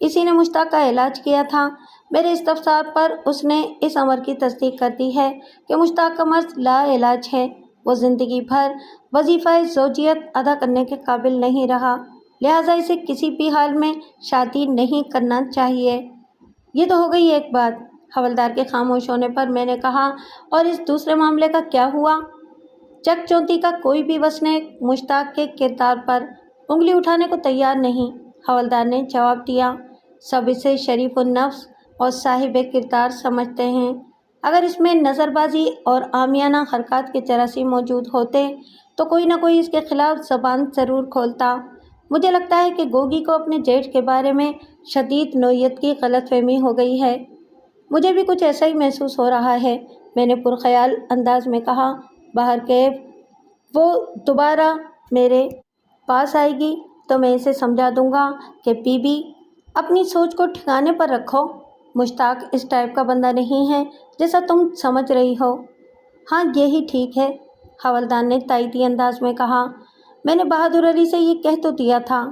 اسی نے مشتاق کا علاج کیا تھا۔ میرے استفسار پر اس نے اس امر کی تصدیق کر دی ہے کہ مشتاق کا مرض لا علاج ہے۔ وہ زندگی بھر وظیفہ زوجیت ادا کرنے کے قابل نہیں رہا، لہٰذا اسے کسی بھی حال میں شادی نہیں کرنا چاہیے۔ یہ تو ہو گئی ایک بات۔ حوالدار کے خاموش ہونے پر میں نے کہا، اور اس دوسرے معاملے کا کیا ہوا؟ چک چونتی کا کوئی بھی وسنیک مشتاق کے کردار پر انگلی اٹھانے کو تیار نہیں۔ حوالدار نے جواب دیا، سب اسے شریف النفس اور صاحب کردار سمجھتے ہیں۔ اگر اس میں نظر بازی اور عامیانہ حرکات کے جراثیم موجود ہوتے تو کوئی نہ کوئی اس کے خلاف زبان ضرور کھولتا۔ مجھے لگتا ہے کہ گوگی کو اپنے جیٹھ کے بارے میں شدید نوعیت کی غلط فہمی ہو گئی ہے۔ مجھے بھی کچھ ایسا ہی محسوس ہو رہا ہے، میں نے پرخیال انداز میں کہا۔ بہرکیف وہ دوبارہ میرے پاس آئے گی تو میں اسے سمجھا دوں گا کہ بی بی اپنی سوچ کو ٹھکانے پر رکھو، مشتاق اس ٹائپ کا بندہ نہیں ہے جیسا تم سمجھ رہی ہو۔ ہاں یہی ٹھیک ہے، حوالدار نے تائیدی انداز میں کہا۔ میں نے بہادر علی سے یہ کہہ تو دیا تھا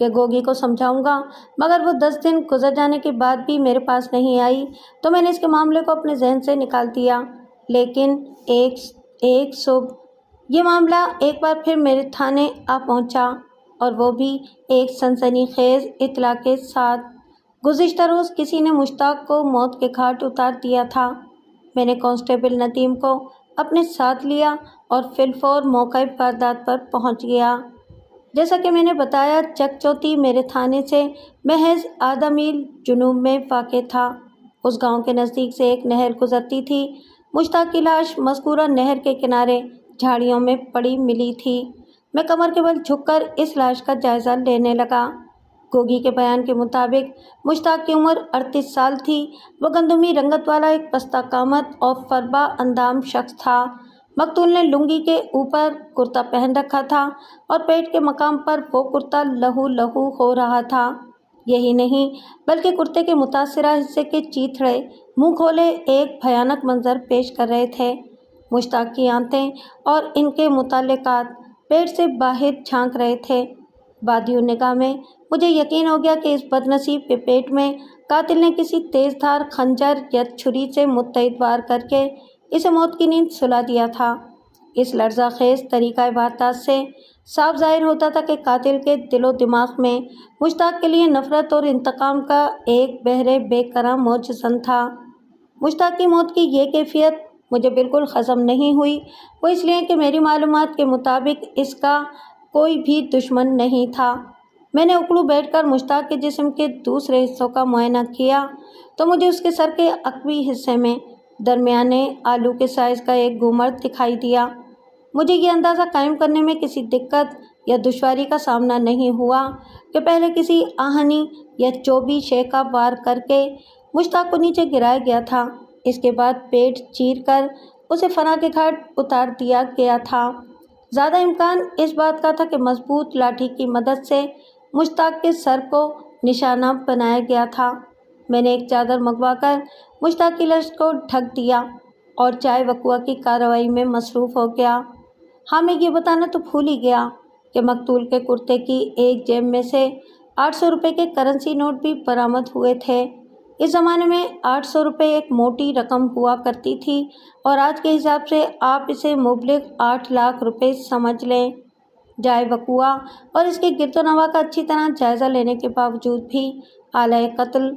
کہ گوگی کو سمجھاؤں گا، مگر وہ 10 دن گزر جانے کے بعد بھی میرے پاس نہیں آئی تو میں نے اس کے معاملے کو اپنے ذہن سے نکال دیا۔ لیکن ایک صبح یہ معاملہ ایک بار پھر میرے تھانے آ پہنچا، اور وہ بھی ایک سنسنی خیز اطلاع کے ساتھ۔ گزشتہ روز کسی نے مشتاق کو موت کے گھاٹ اتار دیا تھا۔ میں نے کانسٹیبل ندیم کو اپنے ساتھ لیا اور فی الفور موقع واردات پر پہنچ گیا۔ جیسا کہ میں نے بتایا، چک چوتی میرے تھانے سے محض آدھا میل جنوب میں واقع تھا۔ اس گاؤں کے نزدیک سے ایک نہر گزرتی تھی۔ مشتاق کی لاش مذکورہ نہر کے کنارے جھاڑیوں میں پڑی ملی تھی۔ میں کمر کے بل جھک کر اس لاش کا جائزہ لینے لگا۔ گوگی کے بیان کے مطابق مشتاق کی عمر 38 سال تھی۔ وہ گندمی رنگت والا ایک پستہ قامت اور فربا اندام شخص تھا۔ مقتول نے لنگی کے اوپر کرتا پہن رکھا تھا اور پیٹ کے مقام پر وہ کرتا لہو لہو ہو رہا تھا۔ یہی نہیں بلکہ کرتے کے متاثرہ حصے کے چیتھڑے منہ کھولے ایک بھیانک منظر پیش کر رہے تھے۔ مشتاق کی آنتیں اور ان کے متعلقات پیٹ سے باہر جھانک رہے تھے۔ بادیو نگاہ میں مجھے یقین ہو گیا کہ اس بد نصیب کے پیٹ میں قاتل نے کسی تیز دھار خنجر یا چھری سے متعدد وار کر کے اسے موت کی نیند سلا دیا تھا۔ اس لرزہ خیز طریقہ واردات سے صاف ظاہر ہوتا تھا کہ قاتل کے دل و دماغ میں مشتاق کے لیے نفرت اور انتقام کا ایک بحر بے کراں موج زن تھا۔ مشتاق کی موت کی یہ کیفیت مجھے بالکل ہضم نہیں ہوئی، وہ اس لیے کہ میری معلومات کے مطابق اس کا کوئی بھی دشمن نہیں تھا۔ میں نے اکڑو بیٹھ کر مشتاق کے جسم کے دوسرے حصوں کا معائنہ کیا تو مجھے اس کے سر کے عقبی حصے میں درمیانے آلو کے سائز کا ایک گھومر دکھائی دیا۔ مجھے یہ اندازہ قائم کرنے میں کسی دقت یا دشواری کا سامنا نہیں ہوا کہ پہلے کسی آہنی یا چوبی شے کا وار کر کے مشتاق کو نیچے گرایا گیا تھا، اس کے بعد پیٹ چیر کر اسے فنا کے گھاٹ اتار دیا گیا تھا۔ زیادہ امکان اس بات کا تھا کہ مضبوط لاٹھی کی مدد سے مشتاق کے سر کو نشانہ بنایا گیا تھا۔ میں نے ایک چادر منگوا کر مشتاق کی لاش کو ڈھک دیا اور چائے وقوع کی کارروائی میں مصروف ہو گیا۔ ہاں، میں یہ بتانا تو بھول ہی گیا کہ مقتول کے کرتے کی ایک جیب میں سے 800 روپے کے کرنسی نوٹ بھی برآمد ہوئے تھے۔ اس زمانے میں 800 روپے ایک موٹی رقم ہوا کرتی تھی، اور آج کے حساب سے آپ اسے مبلغ 8 لاکھ روپے سمجھ لیں۔ جائے وقوع اور اس کے گرد و نواح کا اچھی طرح جائزہ لینے کے باوجود بھی آلۂ قتل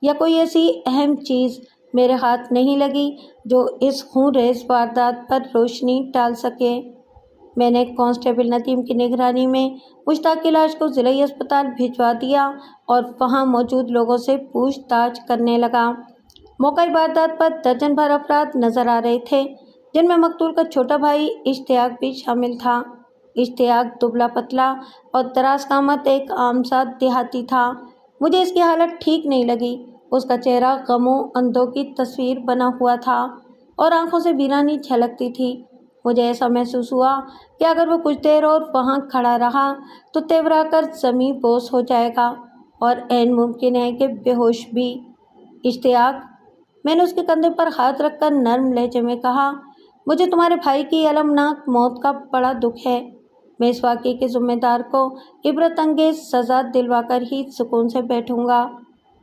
یا کوئی ایسی اہم چیز میرے ہاتھ نہیں لگی جو اس خون ریز واردات پر روشنی ڈال سکے۔ میں نے کانسٹیبل ندیم کی نگرانی میں مشتاق کی لاش کو ضلعی اسپتال بھجوا دیا اور وہاں موجود لوگوں سے پوچھ تاچھ کرنے لگا۔ موقع واردات پر درجن بھر افراد نظر آ رہے تھے، جن میں مقتول کا چھوٹا بھائی اشتیاق بھی شامل تھا۔ اشتیاق دبلا پتلا اور دراز قامت ایک عام سا دیہاتی تھا۔ مجھے اس کی حالت ٹھیک نہیں لگی۔ اس کا چہرہ غم و اندوہ کی تصویر بنا ہوا تھا اور آنکھوں سے ویرانی جھلکتی تھی۔ مجھے ایسا محسوس ہوا کہ اگر وہ کچھ دیر اور وہاں کھڑا رہا تو تیورا کر زمیں بوس ہو جائے گا، اور عین ممکن ہے کہ بے ہوش بھی۔ اشتیاق، میں نے اس کے کندھے پر ہاتھ رکھ کر نرم لہجے میں کہا، مجھے تمہارے بھائی کی المناک موت کا بڑا دکھ ہے۔ میں اس واقعے کے ذمہ دار کو عبرت انگیز سزا دلوا کر ہی سکون سے بیٹھوں گا۔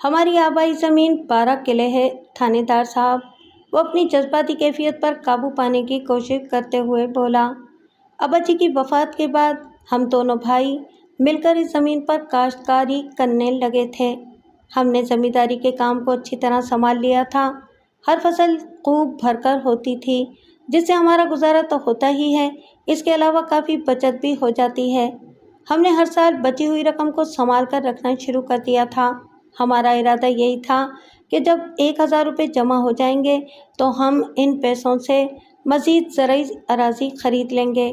ہماری آبائی زمین 12 قلعے ہے تھانے دار صاحب۔ وہ اپنی جذباتی کیفیت پر قابو پانے کی کوشش کرتے ہوئے بولا۔ ابا جی کی وفات کے بعد ہم دونوں بھائی مل کر اس زمین پر کاشتکاری کرنے لگے تھے۔ ہم نے زمینداری کے کام کو اچھی طرح سنبھال لیا تھا۔ ہر فصل خوب بھر کر ہوتی تھی، جس سے ہمارا گزارا تو ہوتا ہی ہے، اس کے علاوہ کافی بچت بھی ہو جاتی ہے۔ ہم نے ہر سال بچی ہوئی رقم کو سنبھال کر رکھنا شروع کر دیا تھا۔ ہمارا ارادہ یہی تھا کہ جب 1000 روپے جمع ہو جائیں گے تو ہم ان پیسوں سے مزید زرعی اراضی خرید لیں گے۔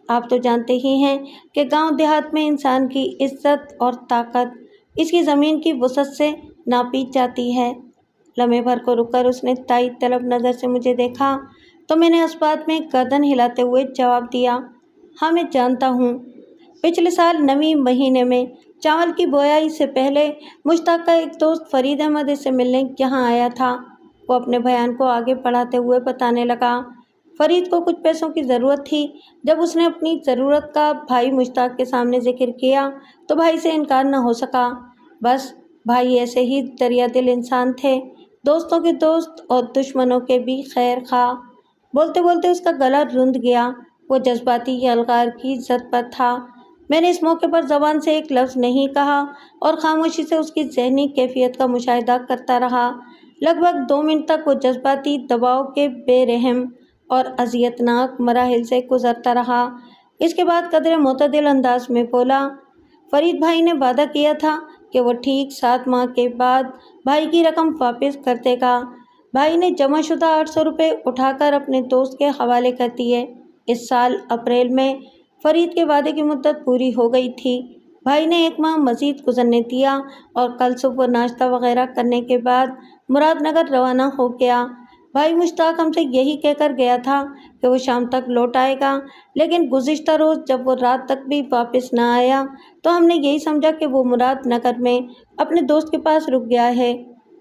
آپ تو جانتے ہی ہیں کہ گاؤں دیہات میں انسان کی عزت اور طاقت اس کی زمین کی وسعت سے ناپی جاتی ہے۔ لمحے بھر کو رک کر اس نے تائید طلب نظر سے مجھے دیکھا تو میں نے اس بات میں گردن ہلاتے ہوئے جواب دیا، ہاں میں جانتا ہوں۔ پچھلے سال 9ویں مہینے میں چاول کی بویائی سے پہلے مشتاق کا ایک دوست فرید احمد اس سے ملنے یہاں آیا تھا۔ وہ اپنے بیان کو آگے بڑھاتے ہوئے بتانے لگا، فرید کو کچھ پیسوں کی ضرورت تھی۔ جب اس نے اپنی ضرورت کا بھائی مشتاق کے سامنے ذکر کیا تو بھائی سے انکار نہ ہو سکا۔ بس بھائی ایسے ہی دریا دل انسان تھے، دوستوں کے دوست اور دشمنوں کے بھی خیر خواہ۔ بولتے بولتے اس کا گلا رند گیا، وہ جذباتی الغار کی زد پر تھا۔ میں نے اس موقع پر زبان سے ایک لفظ نہیں کہا اور خاموشی سے اس کی ذہنی کیفیت کا مشاہدہ کرتا رہا۔ لگ بھگ 2 منٹ تک وہ جذباتی دباؤ کے بے رحم اور اذیت ناک مراحل سے گزرتا رہا۔ اس کے بعد قدرے معتدل انداز میں بولا، فرید بھائی نے وعدہ کیا تھا کہ وہ ٹھیک 7 ماہ کے بعد بھائی کی رقم واپس کر دے گا۔ بھائی نے جمع شدہ 800 روپے اٹھا کر اپنے دوست کے حوالے کر دیے۔ اس سال اپریل میں فرید کے وعدے کی مدت پوری ہو گئی تھی۔ بھائی نے 1 ماہ مزید گزرنے دیا اور کل صبح وہ ناشتہ وغیرہ کرنے کے بعد مراد نگر روانہ ہو گیا۔ بھائی مشتاق ہم سے یہی کہہ کر گیا تھا کہ وہ شام تک لوٹ آئے گا، لیکن گزشتہ روز جب وہ رات تک بھی واپس نہ آیا تو ہم نے یہی سمجھا کہ وہ مراد نگر میں اپنے دوست کے پاس رک گیا ہے۔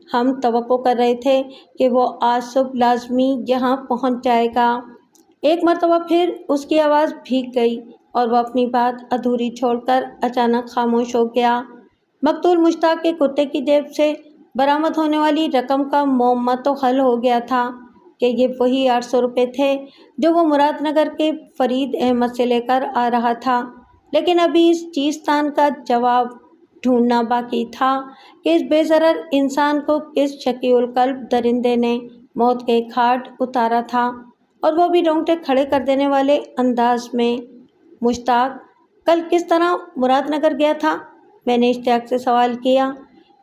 ہم توقع کر رہے تھے کہ وہ آج صبح لازمی یہاں پہنچ جائے گا۔ ایک مرتبہ پھر اس کی آواز بھیگ گئی اور وہ اپنی بات ادھوری چھوڑ کر اچانک خاموش ہو گیا۔ مقتول مشتاق کے کتے کی جیب سے برآمد ہونے والی رقم کا معمہ تو حل ہو گیا تھا کہ یہ وہی 800 روپے تھے جو وہ مراد نگر کے فرید احمد سے لے کر آ رہا تھا، لیکن ابھی اس چیزتان کا جواب ڈھونڈنا باقی تھا کہ اس بے ضرر انسان کو کس شقی القلب درندے نے موت کے گھاٹ اتارا تھا، اور وہ بھی رونگٹے کھڑے کر دینے والے انداز میں۔ مشتاق کل کس طرح مراد نگر گیا تھا؟ میں نے اشتیاق سے سوال کیا۔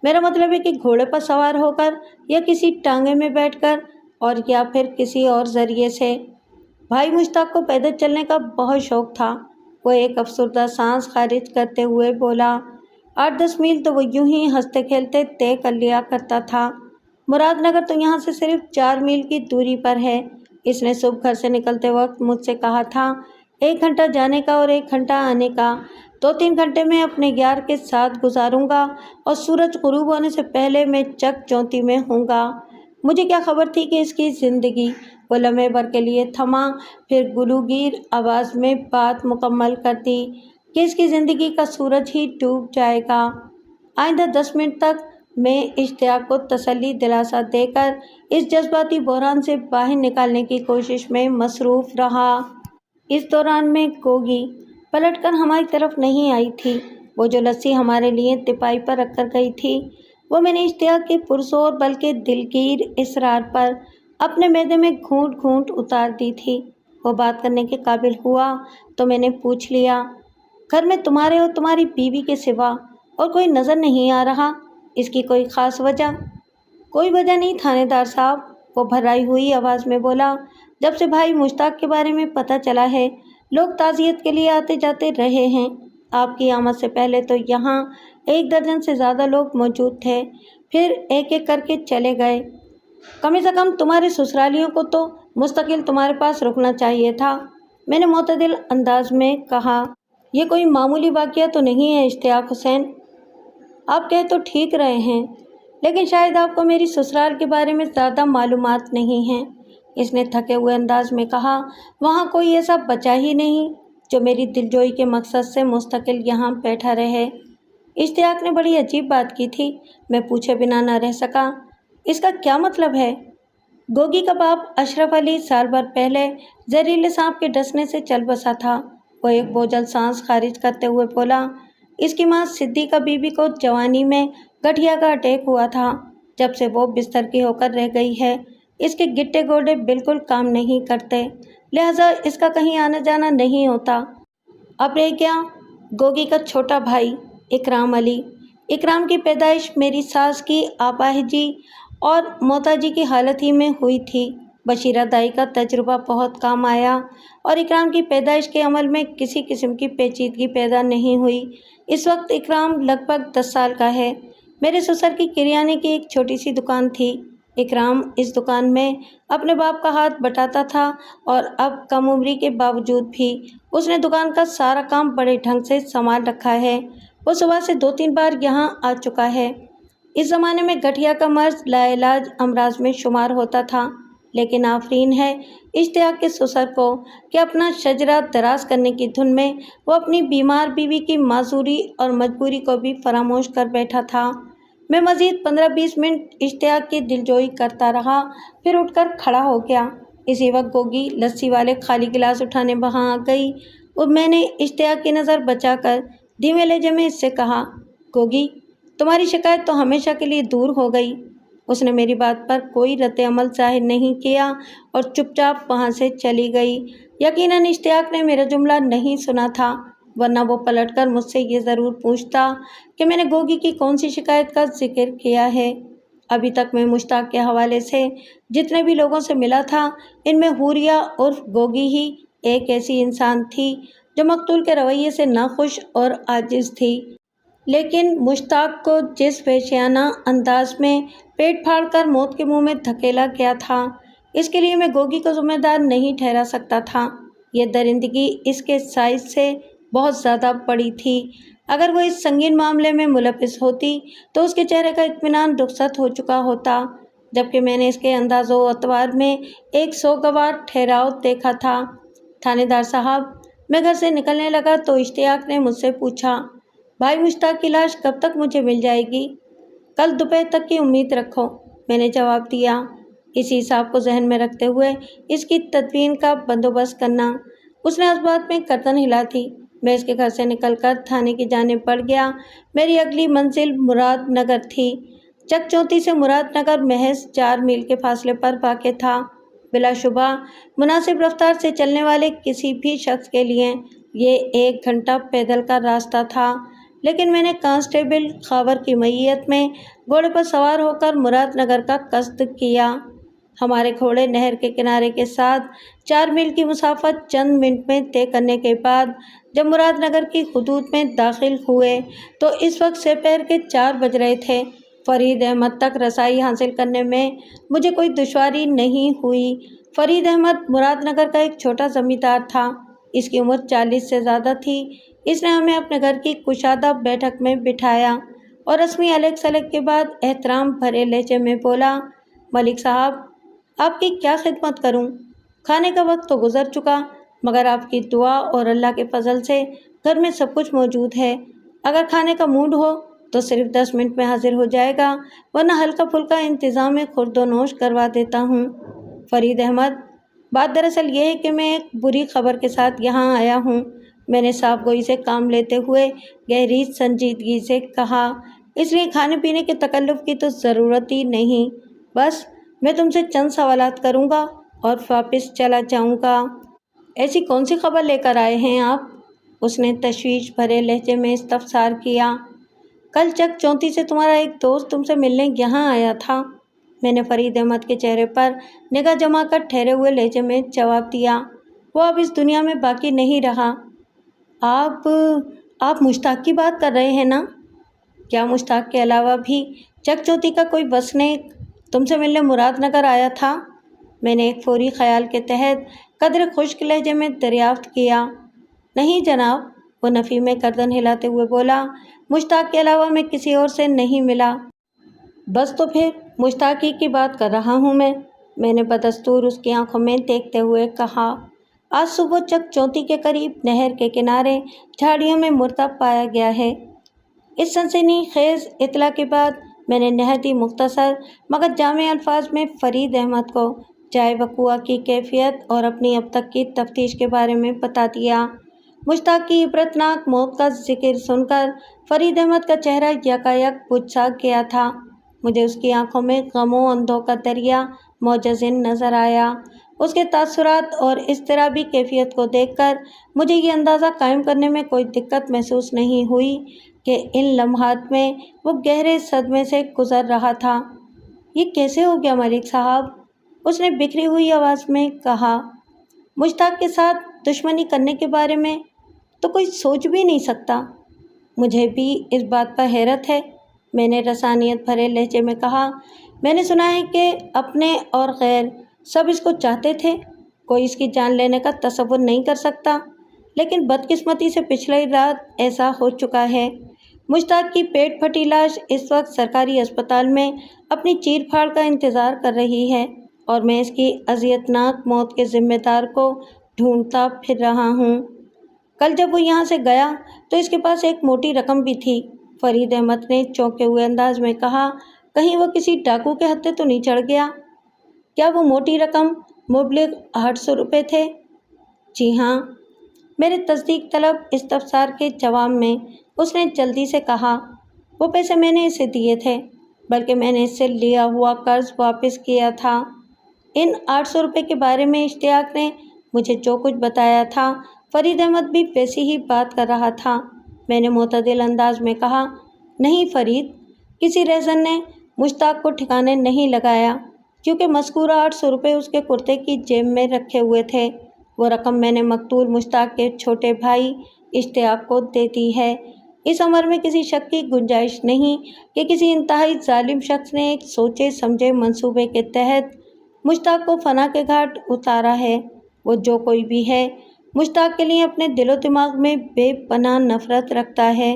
میرا مطلب ہے کہ گھوڑے پر سوار ہو کر یا کسی ٹانگے میں بیٹھ کر اور یا پھر کسی اور ذریعے سے۔ بھائی مشتاق کو پیدل چلنے کا بہت شوق تھا، وہ ایک افسردہ سانس خارج کرتے ہوئے بولا۔ 8-10 میل تو وہ یوں ہی ہنستے کھیلتے طے کر لیا کرتا تھا۔ مراد نگر تو یہاں سے صرف 4 میل کی دوری پر ہے۔ اس نے صبح گھر سے نکلتے وقت مجھ سے کہا تھا 1 گھنٹہ جانے کا اور 1 گھنٹہ آنے کا، 2-3 گھنٹے میں اپنے یار کے ساتھ گزاروں گا اور سورج غروب ہونے سے پہلے میں چک چونتی میں ہوں گا۔ مجھے کیا خبر تھی کہ اس کی زندگی۔ وہ لمحے بھر کے لیے تھما، پھر گلوگیر آواز میں بات مکمل کر دی کہ اس کی زندگی کا سورج ہی ڈوب جائے گا۔ آئندہ 10 منٹ تک میں اشتیاق کو تسلی دلاسا دے کر اس جذباتی بحران سے باہر نکالنے کی کوشش میں مصروف رہا۔ اس دوران میں گوگی پلٹ کر ہماری طرف نہیں آئی تھی۔ وہ جو لسی ہمارے لیے تپائی پر رکھ کر گئی تھی وہ میں نے اشتیاق کے پرزور بلکہ دلگیر اصرار پر اپنے معدے میں گھونٹ گھونٹ اتار دی تھی۔ وہ بات کرنے کے قابل ہوا تو میں نے پوچھ لیا، گھر میں تمہارے اور تمہاری بیوی کے سوا اور کوئی نظر نہیں آ رہا؟ اس کی کوئی خاص وجہ؟ کوئی وجہ نہیں تھانے دار صاحب، وہ بھرائی ہوئی آواز میں بولا، جب سے بھائی مشتاق کے بارے میں پتہ چلا ہے لوگ تعزیت کے لیے آتے جاتے رہے ہیں۔ آپ کی آمد سے پہلے تو یہاں 1 درجن سے زیادہ لوگ موجود تھے، پھر ایک ایک کر کے چلے گئے۔ کم سے کم تمہارے سسرالیوں کو تو مستقل تمہارے پاس رکنا چاہیے تھا، میں نے معتدل انداز میں کہا۔ یہ کوئی معمولی واقعہ تو نہیں ہے اشتیاق حسین، آپ کہہ تو ٹھیک رہے ہیں، لیکن شاید آپ کو میری سسرال کے بارے میں زیادہ معلومات نہیں ہیں، اس نے تھکے ہوئے انداز میں کہا۔ وہاں کوئی ایسا بچا ہی نہیں جو میری دلجوئی کے مقصد سے مستقل یہاں بیٹھا رہے۔ اشتیاق نے بڑی عجیب بات کی تھی، میں پوچھے بنا نہ رہ سکا۔ اس کا کیا مطلب ہے؟ گوگی کا باپ اشرف علی سال بھر پہلے زہریلے سانپ کے ڈسنے سے چل بسا تھا۔ وہ ایک بوجھل سانس خارج کرتے ہوئے بولا، اس کی ماں صدیقہ بی بی کو جوانی میں گٹھیا کا اٹیک ہوا تھا۔ جب سے وہ بستر کی ہو کر رہ گئی ہے، اس کے گٹے گوڑے بالکل کام نہیں کرتے، لہٰذا اس کا کہیں آنا جانا نہیں ہوتا۔ اب رہ گیا گوگی کا چھوٹا بھائی اکرام علی۔ اکرام کی پیدائش میری ساس کی اپاہجی اور محتاجی کی حالت ہی میں ہوئی تھی۔ بشیرہ دائی کا تجربہ بہت کام آیا اور اکرام کی پیدائش کے عمل میں کسی قسم کی پیچیدگی پیدا نہیں ہوئی۔ اس وقت اکرام لگ بھگ 10 سال کا ہے۔ میرے سسر کی کریانے کی ایک چھوٹی سی دکان تھی۔ اکرام اس دکان میں اپنے باپ کا ہاتھ بٹاتا تھا اور اب کم عمری کے باوجود بھی اس نے دکان کا سارا کام بڑے ڈھنگ سے سنبھال رکھا ہے۔ وہ صبح سے 2-3 بار یہاں آ چکا ہے۔ اس زمانے میں گٹھیا کا مرض لاعلاج امراض میں شمار ہوتا تھا، لیکن آفرین ہے اشتیاق کے سسر کو کہ اپنا شجرہ دراز کرنے کی دھن میں وہ اپنی بیمار بیوی کی معذوری اور مجبوری کو بھی فراموش کر بیٹھا تھا۔ میں مزید 15-20 منٹ اشتیاق کی دلجوئی کرتا رہا، پھر اٹھ کر کھڑا ہو گیا۔ اسی وقت گوگی لسی والے خالی گلاس اٹھانے وہاں آ گئی۔ میں نے اشتیاق کی نظر بچا کر دھیمے لہجے میں اس سے کہا، گوگی، تمہاری شکایت تو ہمیشہ کے لیے دور ہو گئی۔ اس نے میری بات پر کوئی رد عمل ظاہر نہیں کیا اور چپ چاپ وہاں سے چلی گئی۔ یقیناً اشتیاق نے میرا جملہ نہیں سنا تھا، ورنہ وہ پلٹ کر مجھ سے یہ ضرور پوچھتا کہ میں نے گوگی کی کون سی شکایت کا ذکر کیا ہے۔ ابھی تک میں مشتاق کے حوالے سے جتنے بھی لوگوں سے ملا تھا، ان میں حوریہ عرف گوگی ہی ایک ایسی انسان تھی جو مقتول کے رویے سے ناخوش اور عاجز تھی۔ لیکن مشتاق کو جس وحشیانہ انداز میں پیٹ پھاڑ کر موت کے منہ میں دھکیلا گیا تھا، اس کے لیے میں گوگی کو ذمہ دار نہیں ٹھہرا سکتا تھا۔ یہ درندگی اس کے سائز سے بہت زیادہ بڑی تھی۔ اگر وہ اس سنگین معاملے میں ملوث ہوتی تو اس کے چہرے کا اطمینان رخصت ہو چکا ہوتا، جبکہ میں نے اس کے انداز و اطوار میں ایک سوگوار ٹھہراؤ دیکھا تھا۔ تھانے دار صاحب، میں گھر سے نکلنے لگا تو اشتیاق نے مجھ سے پوچھا، بھائی مشتاق کی لاش کب تک مجھے مل جائے گی؟ کل دوپہر تک کی امید رکھو، میں نے جواب دیا، اسی حساب کو ذہن میں رکھتے ہوئے اس کی تدفین کا بندوبست کرنا۔ اس نے اس بات میں گردن ہلا دی۔ میں اس کے گھر سے نکل کر تھانے کی جانب بڑھ گیا۔ میری اگلی منزل مراد نگر تھی۔ چک چونتی سے مراد نگر محض 4 میل کے فاصلے پر واقع تھا۔ بلا شبہ مناسب رفتار سے چلنے والے کسی بھی شخص کے لیے یہ 1 گھنٹہ پیدل کا راستہ تھا، لیکن میں نے کانسٹیبل خاور کی معیت میں گھوڑے پر سوار ہو کر مراد نگر کا قصد کیا۔ ہمارے گھوڑے نہر کے کنارے کے ساتھ 4 میل کی مسافت چند منٹ میں طے کرنے کے بعد جب مراد نگر کی حدود میں داخل ہوئے تو اس وقت سپہر کے 4 بج رہے تھے۔ فرید احمد تک رسائی حاصل کرنے میں مجھے کوئی دشواری نہیں ہوئی۔ فرید احمد مراد نگر کا ایک چھوٹا زمیندار تھا۔ اس کی عمر 40 سے زیادہ تھی۔ اس نے ہمیں اپنے گھر کی کشادہ بیٹھک میں بٹھایا اور رسمی علیق سلیق کے بعد احترام بھرے لہجے میں بولا، ملک صاحب، آپ کی کیا خدمت کروں؟ کھانے کا وقت تو گزر چکا، مگر آپ کی دعا اور اللہ کے فضل سے گھر میں سب کچھ موجود ہے۔ اگر کھانے کا موڈ ہو تو صرف 10 منٹ میں حاضر ہو جائے گا، ورنہ ہلکا پھلکا انتظام خورد و نوش کروا دیتا ہوں۔ فرید احمد، بات دراصل یہ ہے کہ میں ایک بری خبر کے ساتھ یہاں آیا ہوں، میں نے صاف گوئی سے کام لیتے ہوئے گہری سنجیدگی سے کہا، اس لیے کھانے پینے کے تکلف کی تو ضرورت ہی نہیں، بس میں تم سے چند سوالات کروں گا اور واپس چلا جاؤں گا۔ ایسی کون سی خبر لے کر آئے ہیں آپ؟ اس نے تشویش بھرے لہجے میں استفسار کیا۔ کل چک چونتی سے تمہارا ایک دوست تم سے ملنے یہاں آیا تھا، میں نے فرید احمد کے چہرے پر نگاہ جما کر ٹھہرے ہوئے لہجے میں جواب دیا۔ وہ اب اس دنیا میں باقی نہیں رہا۔ آپ مشتاق کی بات کر رہے ہیں نا؟ کیا مشتاق کے علاوہ بھی چک چونتی کا کوئی وسنیک تم سے ملنے مراد نگر آیا تھا؟ میں نے ایک فوری خیال کے تحت قدر خشک لہجے میں دریافت کیا۔ نہیں جناب، وہ نفی میں گردن ہلاتے ہوئے بولا، مشتاق کے علاوہ میں کسی اور سے نہیں ملا۔ بس تو پھر مشتاق ہی کی بات کر رہا ہوں میں نے بدستور اس کی آنکھوں میں دیکھتے ہوئے کہا۔ آج صبح چک چونتی کے قریب نہر کے کنارے جھاڑیوں میں مردہ پایا گیا ہے۔ اس سنسنی خیز اطلاع کے بعد میں نے نہایت ہی مختصر مگر جامع الفاظ میں فرید احمد کو جائے وقوع کی کیفیت اور اپنی اب تک کی تفتیش کے بارے میں بتا دیا۔ مشتاق کی عبرتناک موت کا ذکر سن کر فرید احمد کا چہرہ یکایک بجھ سا گیا تھا۔ مجھے اس کی آنکھوں میں غم و اندوہ کا دریا موجزن نظر آیا۔ اس کے تاثرات اور اضطرابی کیفیت کو دیکھ کر مجھے یہ اندازہ قائم کرنے میں کوئی دقت محسوس نہیں ہوئی کہ ان لمحات میں وہ گہرے صدمے سے گزر رہا تھا۔ یہ کیسے ہو گیا ملک صاحب؟ اس نے بکھری ہوئی آواز میں کہا۔ مشتاق کے ساتھ دشمنی کرنے کے بارے میں تو کوئی سوچ بھی نہیں سکتا۔ مجھے بھی اس بات پر حیرت ہے، میں نے رسانیت بھرے لہجے میں کہا۔ میں نے سنا ہے کہ اپنے اور غیر سب اس کو چاہتے تھے، کوئی اس کی جان لینے کا تصور نہیں کر سکتا، لیکن بدقسمتی سے پچھلی رات ایسا ہو چکا ہے۔ مشتاق کی پیٹ پھٹی لاش اس وقت سرکاری اسپتال میں اپنی چیر پھاڑ کا انتظار کر رہی ہے اور میں اس کی اذیتناک موت کے ذمہ دار کو ڈھونڈتا پھر رہا ہوں۔ کل جب وہ یہاں سے گیا تو اس کے پاس ایک موٹی رقم بھی تھی، فرید احمد نے چونکے ہوئے انداز میں کہا۔ کہیں وہ کسی ڈاکو کے ہتھے تو نہیں چڑھ گیا؟ کیا وہ موٹی رقم مبلغ 800 روپے تھے؟ جی ہاں، میرے تصدیق طلب استفسار کے جواب میں اس نے جلدی سے کہا۔ وہ پیسے میں نے اسے دیے تھے، بلکہ میں نے اس سے لیا ہوا قرض واپس کیا تھا۔ ان 800 روپے کے بارے میں اشتیاق نے مجھے جو کچھ بتایا تھا، فرید احمد بھی ویسی ہی بات کر رہا تھا۔ میں نے معتدل انداز میں کہا، نہیں فرید، کسی رہزن نے مشتاق کو ٹھکانے نہیں لگایا، کیونکہ مذکورہ 800 روپے اس کے کرتے کی جیب میں رکھے ہوئے تھے۔ وہ رقم میں نے مقتول مشتاق کے چھوٹے بھائی اشتیاق کو دے دی ہے۔ اس امر میں کسی شک کی گنجائش نہیں کہ کسی انتہائی ظالم شخص نے ایک سوچے سمجھے منصوبے کے تحت مشتاق کو فنا کے گھاٹ اتارا ہے۔ وہ جو کوئی بھی ہے، مشتاق کے لیے اپنے دل و دماغ میں بے پناہ نفرت رکھتا ہے۔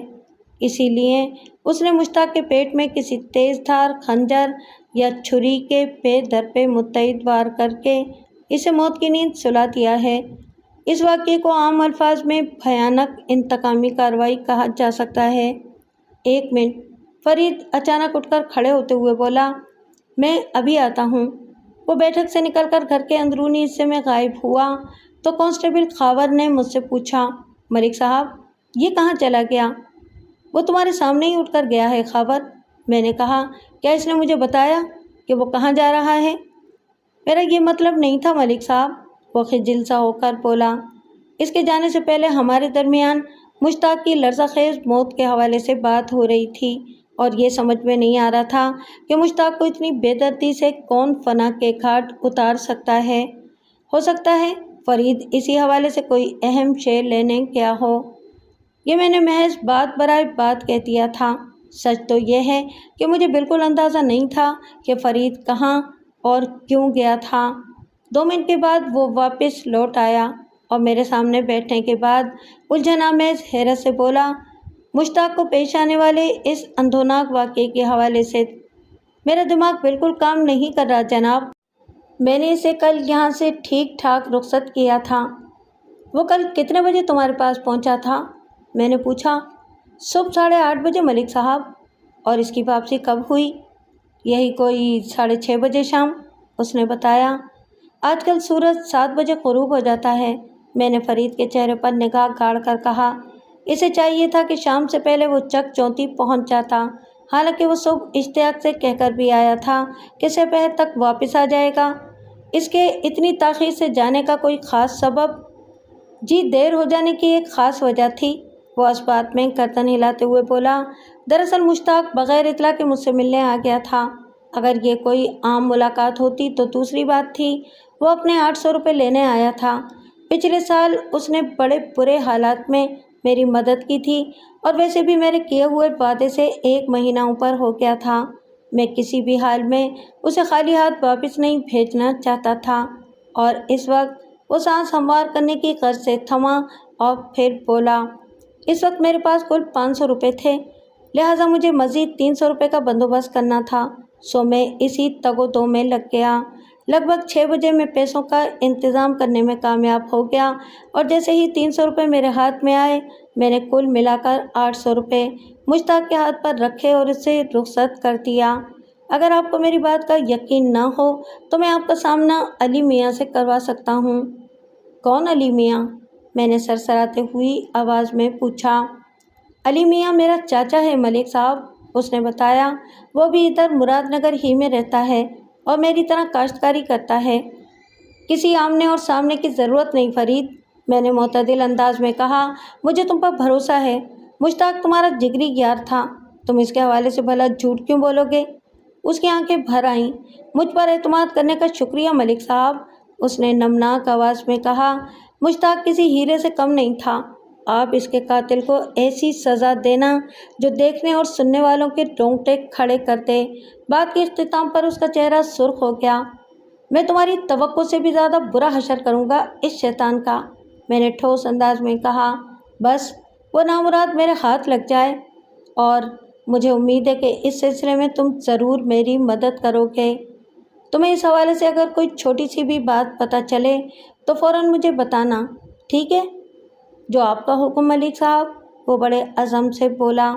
اسی لیے اس نے مشتاق کے پیٹ میں کسی تیز دھار خنجر یا چھری کے پے در پہ متعدد وار کر کے اسے موت کی نیند سلا دیا ہے۔ اس واقعے کو عام الفاظ میں بھیانک انتقامی کارروائی کہا جا سکتا ہے۔ ایک منٹ، فرید اچانک اٹھ کر کھڑے ہوتے ہوئے بولا، میں ابھی آتا ہوں۔ وہ بیٹھک سے نکل کر گھر کے اندرونی حصے میں غائب ہوا تو کانسٹیبل خاور نے مجھ سے پوچھا، ملک صاحب یہ کہاں چلا گیا؟ وہ تمہارے سامنے ہی اٹھ کر گیا ہے خاور۔ میں نے کہا، کیا اس نے مجھے بتایا کہ وہ کہاں جا رہا ہے؟ میرا یہ مطلب نہیں تھا ملک صاحب، وہ خجل سا ہو کر بولا۔ اس کے جانے سے پہلے ہمارے درمیان مشتاق کی لرزہ خیز موت کے حوالے سے بات ہو رہی تھی اور یہ سمجھ میں نہیں آ رہا تھا کہ مشتاق کو اتنی بے دردی سے کون فنا کے گھاٹ اتار سکتا ہے۔ ہو سکتا ہے فرید اسی حوالے سے کوئی اہم شے لینے گیا ہو۔ یہ میں نے محض بات برائے بات کہہ دیا تھا۔ سچ تو یہ ہے کہ مجھے بالکل اندازہ نہیں تھا کہ فرید کہاں اور کیوں گیا تھا۔ 2 منٹ کے بعد وہ واپس لوٹ آیا اور میرے سامنے بیٹھنے کے بعد الجھن آمیز حیرت سے بولا، مشتاق کو پیش آنے والے اس اندھوناک واقعے کے حوالے سے میرا دماغ بالکل کام نہیں کر رہا جناب۔ میں نے اسے کل یہاں سے ٹھیک ٹھاک رخصت کیا تھا۔ وہ کل کتنے بجے تمہارے پاس پہنچا تھا؟ میں نے پوچھا۔ صبح 8:30 بجے ملک صاحب۔ اور اس کی واپسی کب ہوئی؟ یہی کوئی 6:30 بجے شام، اس نے بتایا۔ آج کل سورج 7 بجے غروب ہو جاتا ہے، میں نے فرید کے چہرے پر نگاہ گاڑ کر کہا۔ اسے چاہیے تھا کہ شام سے پہلے وہ چک چونتی پہنچ جاتا، حالانکہ وہ صبح اشتیاق سے کہہ کر بھی آیا تھا کہ سپہر تک واپس آ جائے گا۔ اس کے اتنی تاخیر سے جانے کا کوئی خاص سبب؟ جی دیر ہو جانے کی ایک خاص وجہ تھی، وہ اس بات میں گردن ہلاتے ہوئے بولا۔ دراصل مشتاق بغیر اطلاع کے مجھ سے ملنے آ گیا تھا۔ اگر یہ کوئی عام ملاقات ہوتی تو دوسری بات تھی، وہ اپنے 800 روپے لینے آیا تھا۔ پچھلے سال اس نے بڑے برے حالات میں میری مدد کی تھی اور ویسے بھی میرے کیے ہوئے وعدے سے 1 مہینہ اوپر ہو گیا تھا۔ میں کسی بھی حال میں اسے خالی ہاتھ واپس نہیں بھیجنا چاہتا تھا۔ اور اس وقت وہ سانس ہموار کرنے کی غرض سے تھما اور پھر بولا، اس وقت میرے پاس کل 500 روپے تھے، لہٰذا مجھے مزید 300 روپے کا بندوبست کرنا تھا، سو میں اسی تگ و دو میں لگ گیا۔ لگ بھگ 6 بجے میں پیسوں کا انتظام کرنے میں کامیاب ہو گیا اور جیسے ہی 300 روپے میرے ہاتھ میں آئے میں نے کل ملا کر 800 روپے مشتاق کے ہاتھ پر رکھے اور اسے رخصت کر دیا۔ اگر آپ کو میری بات کا یقین نہ ہو تو میں آپ کا سامنا علی میاں سے کروا سکتا ہوں۔ کون علی میاں؟ میں نے سرسراتے ہوئی آواز میں پوچھا۔ علی میاں میرا چاچا ہے ملک صاحب، اس نے بتایا۔ وہ بھی ادھر مراد نگر ہی میں رہتا ہے اور میری طرح کاشتکاری کرتا ہے۔ کسی آمنے اور سامنے کی ضرورت نہیں فرید، میں نے معتدل انداز میں کہا۔ مجھے تم پر بھروسہ ہے، مشتاق تمہارا جگری یار تھا، تم اس کے حوالے سے بھلا جھوٹ کیوں بولو گے؟ اس کی آنکھیں بھر آئیں۔ مجھ پر اعتماد کرنے کا شکریہ ملک صاحب، اس نے نمناک آواز میں کہا۔ مشتاق کسی ہیرے سے کم نہیں تھا، آپ اس کے قاتل کو ایسی سزا دینا جو دیکھنے اور سننے والوں کے رونگٹے کھڑے کر دے۔ بات کے اختتام پر اس کا چہرہ سرخ ہو گیا۔ میں تمہاری توقع سے بھی زیادہ برا حشر کروں گا اس شیطان کا، میں نے ٹھوس انداز میں کہا۔ بس وہ نامراد میرے ہاتھ لگ جائے، اور مجھے امید ہے کہ اس سلسلے میں تم ضرور میری مدد کرو گے۔ تمہیں اس حوالے سے اگر کوئی چھوٹی سی بھی بات پتہ چلے تو فوراً مجھے بتانا، ٹھیک ہے؟ جو آپ کا حکم ملک صاحب، وہ بڑے عزم سے بولا۔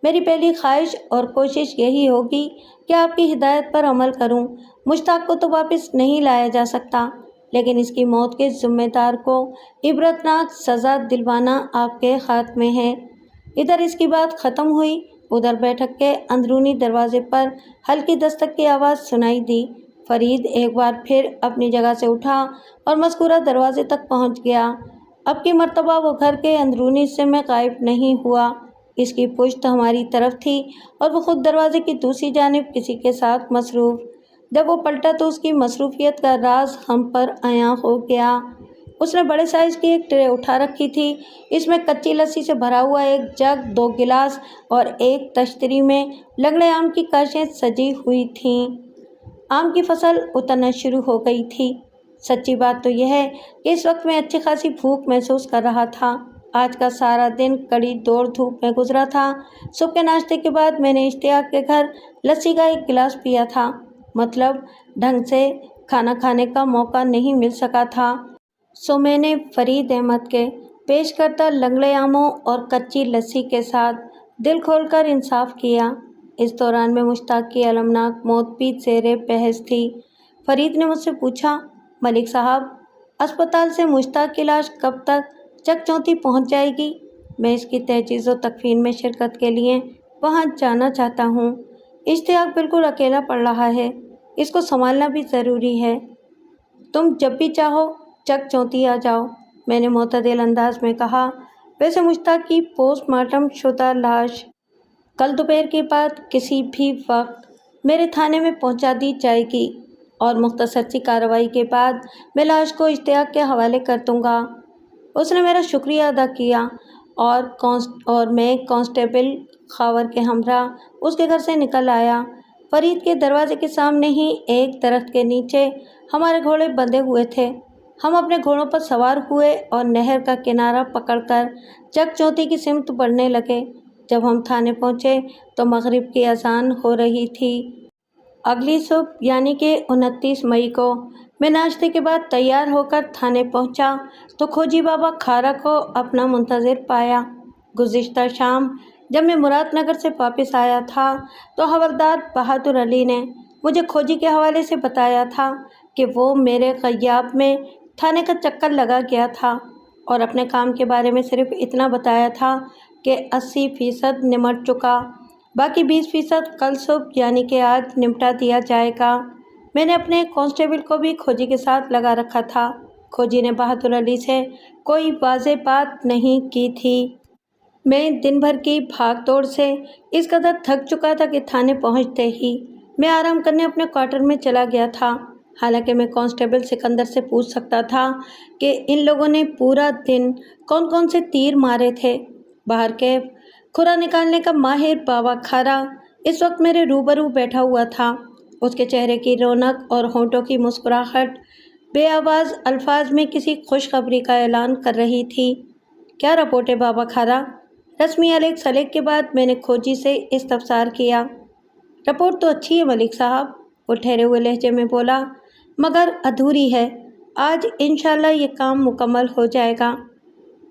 میری پہلی خواہش اور کوشش یہی ہوگی کہ آپ کی ہدایت پر عمل کروں۔ مشتاق کو تو واپس نہیں لایا جا سکتا، لیکن اس کی موت کے ذمہ دار کو عبرتناک سزا دلوانا آپ کے ہاتھ میں ہے۔ ادھر اس کی بات ختم ہوئی، ادھر بیٹھک کے اندرونی دروازے پر ہلکی دستک کی آواز سنائی دی۔ فرید ایک بار پھر اپنی جگہ سے اٹھا اور مذکورہ دروازے تک پہنچ گیا۔ اب کی مرتبہ وہ گھر کے اندرونی حصے میں غائب نہیں ہوا۔ اس کی پشت ہماری طرف تھی اور وہ خود دروازے کی دوسری جانب کسی کے ساتھ مصروف۔ جب وہ پلٹا تو اس کی مصروفیت کا راز ہم پر عیاں ہو گیا۔ اس نے بڑے سائز کی ایک ٹرے اٹھا رکھی تھی، اس میں کچی لسی سے بھرا ہوا ایک جگ، 2 گلاس اور ایک تشتری میں لنگڑے آم کی کاشیں سجی ہوئی تھیں۔ آم کی فصل اترنا شروع ہو گئی تھی۔ سچی بات تو یہ ہے کہ اس وقت میں اچھی خاصی بھوک محسوس کر رہا تھا۔ آج کا سارا دن کڑی دوڑ دھوپ میں گزرا تھا۔ صبح کے ناشتے کے بعد میں نے اشتیاق کے گھر لسی کا ایک گلاس پیا تھا، مطلب ڈھنگ سے کھانا کھانے کا موقع نہیں مل سکا تھا، سو میں نے فرید احمد کے پیش کردہ لنگڑے آموں اور کچی لسی کے ساتھ دل کھول کر انصاف کیا۔ اس دوران میں مشتاق کی المناک موت بھی زیر بحث تھی۔ فرید نے مجھ سے پوچھا، ملک صاحب، اسپتال سے مشتاق کی لاش کب تک چک چونتی پہنچ جائے گی؟ میں اس کی تجہیز و تکفین میں شرکت کے لیے وہاں جانا چاہتا ہوں۔ اشتیاق بالکل اکیلا پڑ رہا ہے، اس کو سنبھالنا بھی ضروری ہے۔ تم جب بھی چاہو چک چونتی آ جاؤ، میں نے معتدل انداز میں کہا۔ ویسے مشتاق کی پوسٹ مارٹم شدہ لاش کل دوپہر کے بعد کسی بھی وقت میرے تھانے میں پہنچا دی جائے گی، اور مختصر سی کارروائی کے بعد میں لاش کو اشتیاق کے حوالے کر دوں گا۔ اس نے میرا شکریہ ادا کیا اور میں کانسٹیبل خاور کے ہمراہ اس کے گھر سے نکل آیا۔ فرید کے دروازے کے سامنے ہی ایک درخت کے نیچے ہمارے گھوڑے بندھے ہوئے تھے۔ ہم اپنے گھوڑوں پر سوار ہوئے اور نہر کا کنارہ پکڑ کر چک چونتی کی سمت بڑھنے لگے۔ جب ہم تھانے پہنچے تو مغرب کی اذان ہو رہی تھی۔ اگلی صبح یعنی کہ 29 مئی کو میں ناشتے کے بعد تیار ہو کر تھانے پہنچا تو کھوجی بابا کھارا کو اپنا منتظر پایا۔ گزشتہ شام جب میں مراد نگر سے واپس آیا تھا تو حوالدار بہادر علی نے مجھے کھوجی کے حوالے سے بتایا تھا کہ وہ میرے غیاب میں تھانے کا چکر لگا گیا تھا اور اپنے کام کے بارے میں صرف اتنا بتایا تھا کہ 80% نمٹ چکا، باقی 20% کل صبح یعنی کہ آج نمٹا دیا جائے گا۔ میں نے اپنے کانسٹیبل کو بھی کھوجی کے ساتھ لگا رکھا تھا۔ کھوجی نے بہادر علی سے کوئی واضح بات نہیں کی تھی۔ میں دن بھر کی بھاگ دوڑ سے اس قدر تھک چکا تھا کہ تھانے پہنچتے ہی میں آرام کرنے اپنے کوارٹر میں چلا گیا تھا۔ حالانکہ میں کانسٹیبل سکندر سے پوچھ سکتا تھا کہ ان لوگوں نے پورا دن کون کون سے تیر مارے تھے۔ باہر کے کھرا نکالنے کا ماہر بابا کھارا اس وقت میرے روبرو بیٹھا ہوا تھا۔ اس کے چہرے کی رونق اور ہونٹوں کی مسکراہٹ بے آواز الفاظ میں کسی خوشخبری کا اعلان کر رہی تھی۔ کیا رپورٹ ہے بابا کھارا؟ رسمی علیگ سلیگ کے بعد میں نے کھوجی سے استفسار کیا۔ رپورٹ تو اچھی ہے ملک صاحب، وہ ٹھہرے ہوئے لہجے میں بولا، مگر ادھوری ہے۔ آج انشاءاللہ یہ کام مکمل ہو جائے گا۔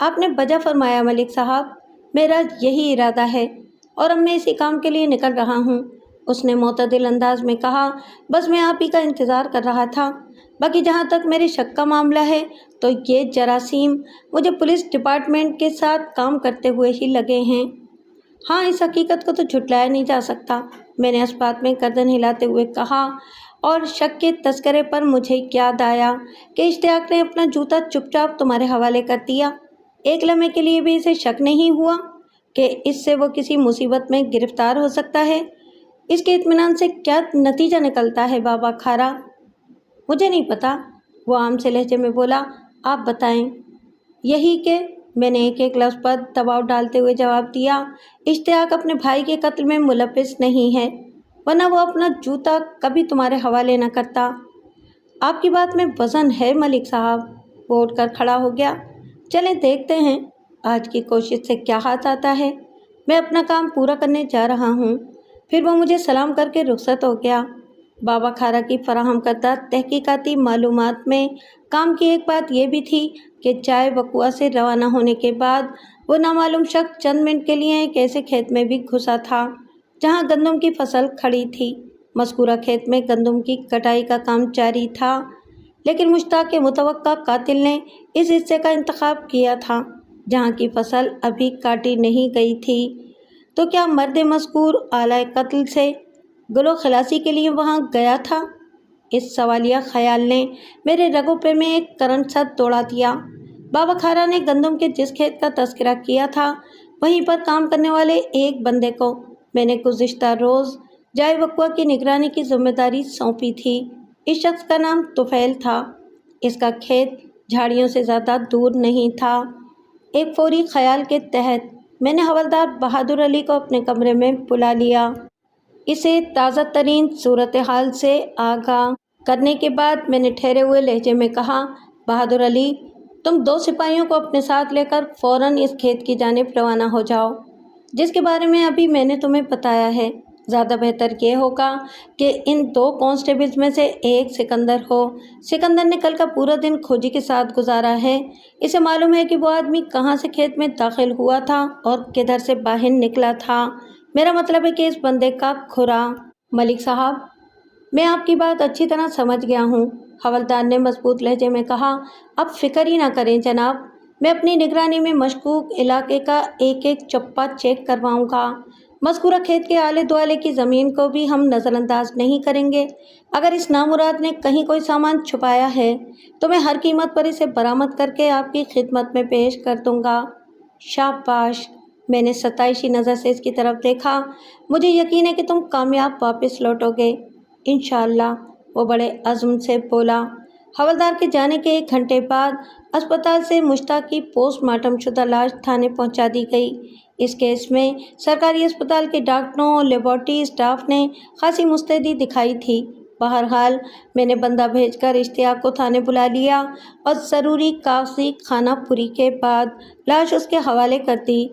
آپ نے وجہ فرمایا ملک صاحب، میرا یہی ارادہ ہے اور اب میں اسی کام کے لیے نکل رہا ہوں۔ اس نے معتدل انداز میں کہا، بس میں آپ ہی کا انتظار کر رہا تھا۔ باقی جہاں تک میرے شک کا معاملہ ہے تو یہ جراثیم مجھے پولیس ڈپارٹمنٹ کے ساتھ کام کرتے ہوئے ہی لگے ہیں۔ ہاں، اس حقیقت کو تو جھٹلایا نہیں جا سکتا، میں نے اس بات میں گردن ہلاتے ہوئے کہا، اور شک کے تذکرے پر مجھے یاد آیا کہ اشتیاق نے اپنا جوتا چپ چاپ تمہارے حوالے کر دیا۔ ایک لمحے کے لیے بھی اسے شک نہیں ہوا کہ اس سے وہ کسی مصیبت میں گرفتار ہو سکتا ہے؟ اس کے اطمینان سے کیا نتیجہ نکلتا ہے بابا کھارا؟ مجھے نہیں پتا، وہ عام سے لہجے میں بولا، آپ بتائیں۔ یہی کہ، میں نے ایک ایک لفظ پر دباؤ ڈالتے ہوئے جواب دیا، اشتیاق اپنے بھائی کے قتل میں ملوث نہیں ہے، ورنہ وہ اپنا جوتا کبھی تمہارے حوالے نہ کرتا۔ آپ کی بات میں وزن ہے ملک صاحب۔ وہ اٹھ کر کھڑا ہو گیا۔ چلیں دیکھتے ہیں آج کی کوشش سے کیا ہاتھ آتا ہے۔ میں اپنا کام پورا کرنے جا رہا ہوں۔ پھر وہ مجھے سلام کر کے رخصت ہو گیا۔ بابا کھارا کی فراہم کردہ تحقیقاتی معلومات میں کام کی ایک بات یہ بھی تھی کہ جائے وقوعہ سے روانہ ہونے کے بعد وہ نامعلوم شخص چند منٹ کے لیے ایک ایسے کھیت میں بھی گھسا تھا جہاں گندم کی فصل کھڑی تھی۔ مذکورہ کھیت میں گندم کی کٹائی کا کام جاری تھا، لیکن مشتاق کے متوقع قاتل نے اس حصے کا انتخاب کیا تھا جہاں کی فصل ابھی کاٹی نہیں گئی تھی۔ تو کیا مرد مذکور آلۂ قتل سے گلو خلاصی کے لیے وہاں گیا تھا؟ اس سوالیہ خیال نے میرے رگوں پہ میں ایک کرنٹ سا دوڑا دیا۔ بابا کھارا نے گندم کے جس کھیت کا تذکرہ کیا تھا وہیں پر کام کرنے والے ایک بندے کو میں نے گزشتہ روز جائے وقوعہ کی نگرانی کی ذمہ داری سونپی تھی۔ اس شخص کا نام طفیل تھا۔ اس کا کھیت جھاڑیوں سے زیادہ دور نہیں تھا۔ ایک فوری خیال کے تحت میں نے حوالدار بہادر علی کو اپنے کمرے میں بلا لیا۔ اسے تازہ ترین صورتحال سے آگاہ کرنے کے بعد میں نے ٹھہرے ہوئے لہجے میں کہا، بہادر علی، تم 2 سپاہیوں کو اپنے ساتھ لے کر فوراً اس کھیت کی جانب روانہ ہو جاؤ جس کے بارے میں ابھی میں نے تمہیں بتایا ہے۔ زیادہ بہتر یہ ہوگا کہ ان 2 کانسٹیبلز میں سے ایک سکندر ہو۔ سکندر نے کل کا پورا دن کھوجی کے ساتھ گزارا ہے۔ اسے معلوم ہے کہ وہ آدمی کہاں سے کھیت میں داخل ہوا تھا اور کدھر سے باہر نکلا تھا۔ میرا مطلب ہے کہ اس بندے کا کھرا۔ ملک صاحب، میں آپ کی بات اچھی طرح سمجھ گیا ہوں، حوالدار نے مضبوط لہجے میں کہا۔ اب فکر ہی نہ کریں جناب، میں اپنی نگرانی میں مشکوک علاقے کا ایک ایک چپا چیک کرواؤں گا۔ مذکورہ کھیت کے آلے دوالے کی زمین کو بھی ہم نظر انداز نہیں کریں گے۔ اگر اس نامراد نے کہیں کوئی سامان چھپایا ہے تو میں ہر قیمت پر اسے برآمد کر کے آپ کی خدمت میں پیش کر دوں گا۔ شاباش، میں نے ستائشی نظر سے اس کی طرف دیکھا۔ مجھے یقین ہے کہ تم کامیاب واپس لوٹو گے، انشاءاللہ، وہ بڑے عزم سے بولا۔ حوالدار کے جانے کے 1 گھنٹے بعد اسپتال سے مشتاق کی پوسٹ مارٹم شدہ لاش تھانے پہنچا دی گئی۔ اس کیس میں سرکاری اسپتال کے ڈاکٹروں اور لیبارٹری اسٹاف نے خاصی مستعدی دکھائی تھی۔ بہرحال میں نے بندہ بھیج کر اشتیاق کو تھانے بلا لیا اور ضروری کاغذی خانہ پوری کے بعد لاش اس کے حوالے کر دی۔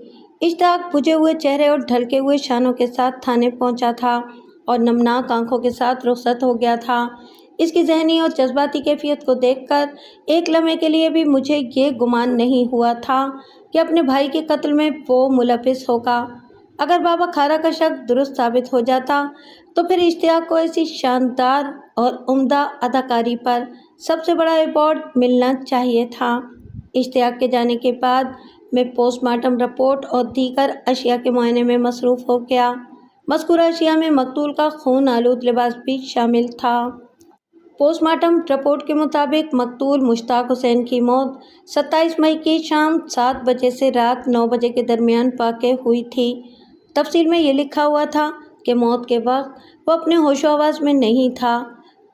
اشتیاق بجھے ہوئے چہرے اور ڈھلکے ہوئے شانوں کے ساتھ تھانے پہنچا تھا اور نمناک آنکھوں کے ساتھ رخصت ہو گیا تھا۔ اس کی ذہنی اور جذباتی کیفیت کو دیکھ کر ایک لمحے کے لیے بھی مجھے یہ گمان نہیں ہوا تھا کہ اپنے بھائی کے قتل میں وہ ملوث ہوگا۔ اگر بابا کھارا کا شک درست ثابت ہو جاتا تو پھر اشتیاق کو ایسی شاندار اور عمدہ اداکاری پر سب سے بڑا ایوارڈ ملنا چاہیے تھا۔ اشتیاق کے جانے کے بعد میں پوسٹ مارٹم رپورٹ اور دیگر اشیاء کے معائنے میں مصروف ہو گیا۔ مذکورہ اشیاء میں مقتول کا خون آلود لباس بھی شامل تھا۔ پوسٹ مارٹم رپورٹ کے مطابق مقتول مشتاق حسین کی موت 27 مئی کی شام 7 بجے سے رات 9 بجے کے درمیان واقع ہوئی تھی۔ تفصیل میں یہ لکھا ہوا تھا کہ موت کے وقت وہ اپنے ہوش و حواس میں نہیں تھا۔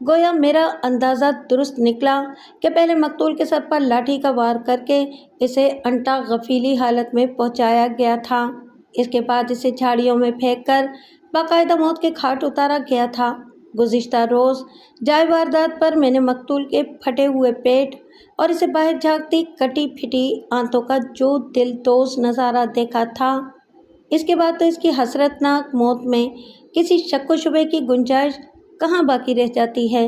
گویا میرا اندازہ درست نکلا کہ پہلے مقتول کے سر پر لاٹھی کا وار کر کے اسے انٹا غفیلی حالت میں پہنچایا گیا تھا۔ اس کے بعد اسے جھاڑیوں میں پھینک کر باقاعدہ موت کے گھاٹ اتارا گیا تھا۔ گزشتہ روز جائے واردات پر میں نے مقتول کے پھٹے ہوئے پیٹ اور اسے باہر جھانکتی کٹی پھٹی آنتوں کا جو دل دوز نظارہ دیکھا تھا، اس کے بعد تو اس کی حسرتناک موت میں کسی شک و شبے کی گنجائش کہاں باقی رہ جاتی ہے۔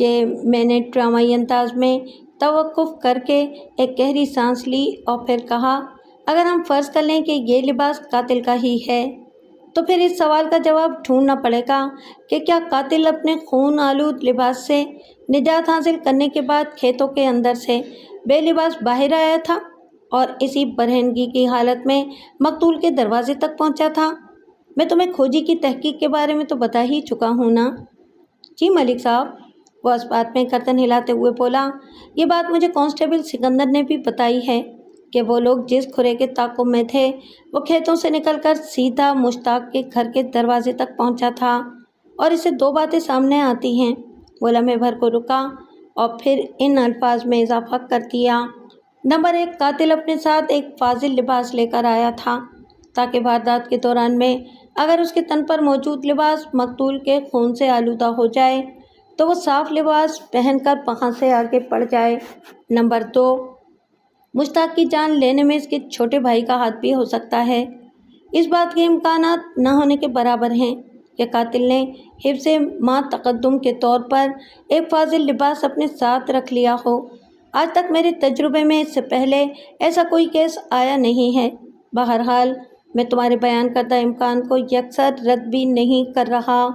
کہ میں نے ڈرامائی انداز میں توقف کر کے ایک گہری سانس لی اور پھر کہا، اگر ہم فرض کر لیں کہ یہ لباس قاتل کا ہی ہے تو پھر اس سوال کا جواب ڈھونڈنا پڑے گا کہ کیا قاتل اپنے خون آلود لباس سے نجات حاصل کرنے کے بعد کھیتوں کے اندر سے بے لباس باہر آیا تھا اور اسی برہنگی کی حالت میں مقتول کے دروازے تک پہنچا تھا؟ میں تمہیں کھوجی کی تحقیق کے بارے میں تو بتا ہی چکا ہوں نا؟ جی ملک صاحب، وہ اس بات میں گردن ہلاتے ہوئے بولا، یہ بات مجھے کانسٹیبل سکندر نے بھی بتائی ہے کہ وہ لوگ جس کھرے کے تعاقب میں تھے وہ کھیتوں سے نکل کر سیدھا مشتاق کے گھر کے دروازے تک پہنچا تھا، اور اس سے دو باتیں سامنے آتی ہیں۔ وہ لمحے بھر کو رکا اور پھر ان الفاظ میں اضافہ کر دیا، نمبر 1، قاتل اپنے ساتھ ایک فاضل لباس لے کر آیا تھا تاکہ واردات کے دوران میں اگر اس کے تن پر موجود لباس مقتول کے خون سے آلودہ ہو جائے تو وہ صاف لباس پہن کر وہاں سے آگے بڑھ جائے۔ نمبر 2، مشتاق کی جان لینے میں اس کے چھوٹے بھائی کا ہاتھ بھی ہو سکتا ہے۔ اس بات کے امکانات نہ ہونے کے برابر ہیں کہ قاتل نے حفظ ما تقدم کے طور پر ایک فاضل لباس اپنے ساتھ رکھ لیا ہو۔ آج تک میرے تجربے میں اس سے پہلے ایسا کوئی کیس آیا نہیں ہے۔ بہرحال میں تمہارے بیان کردہ امکان کو یکسر رد بھی نہیں کر رہا،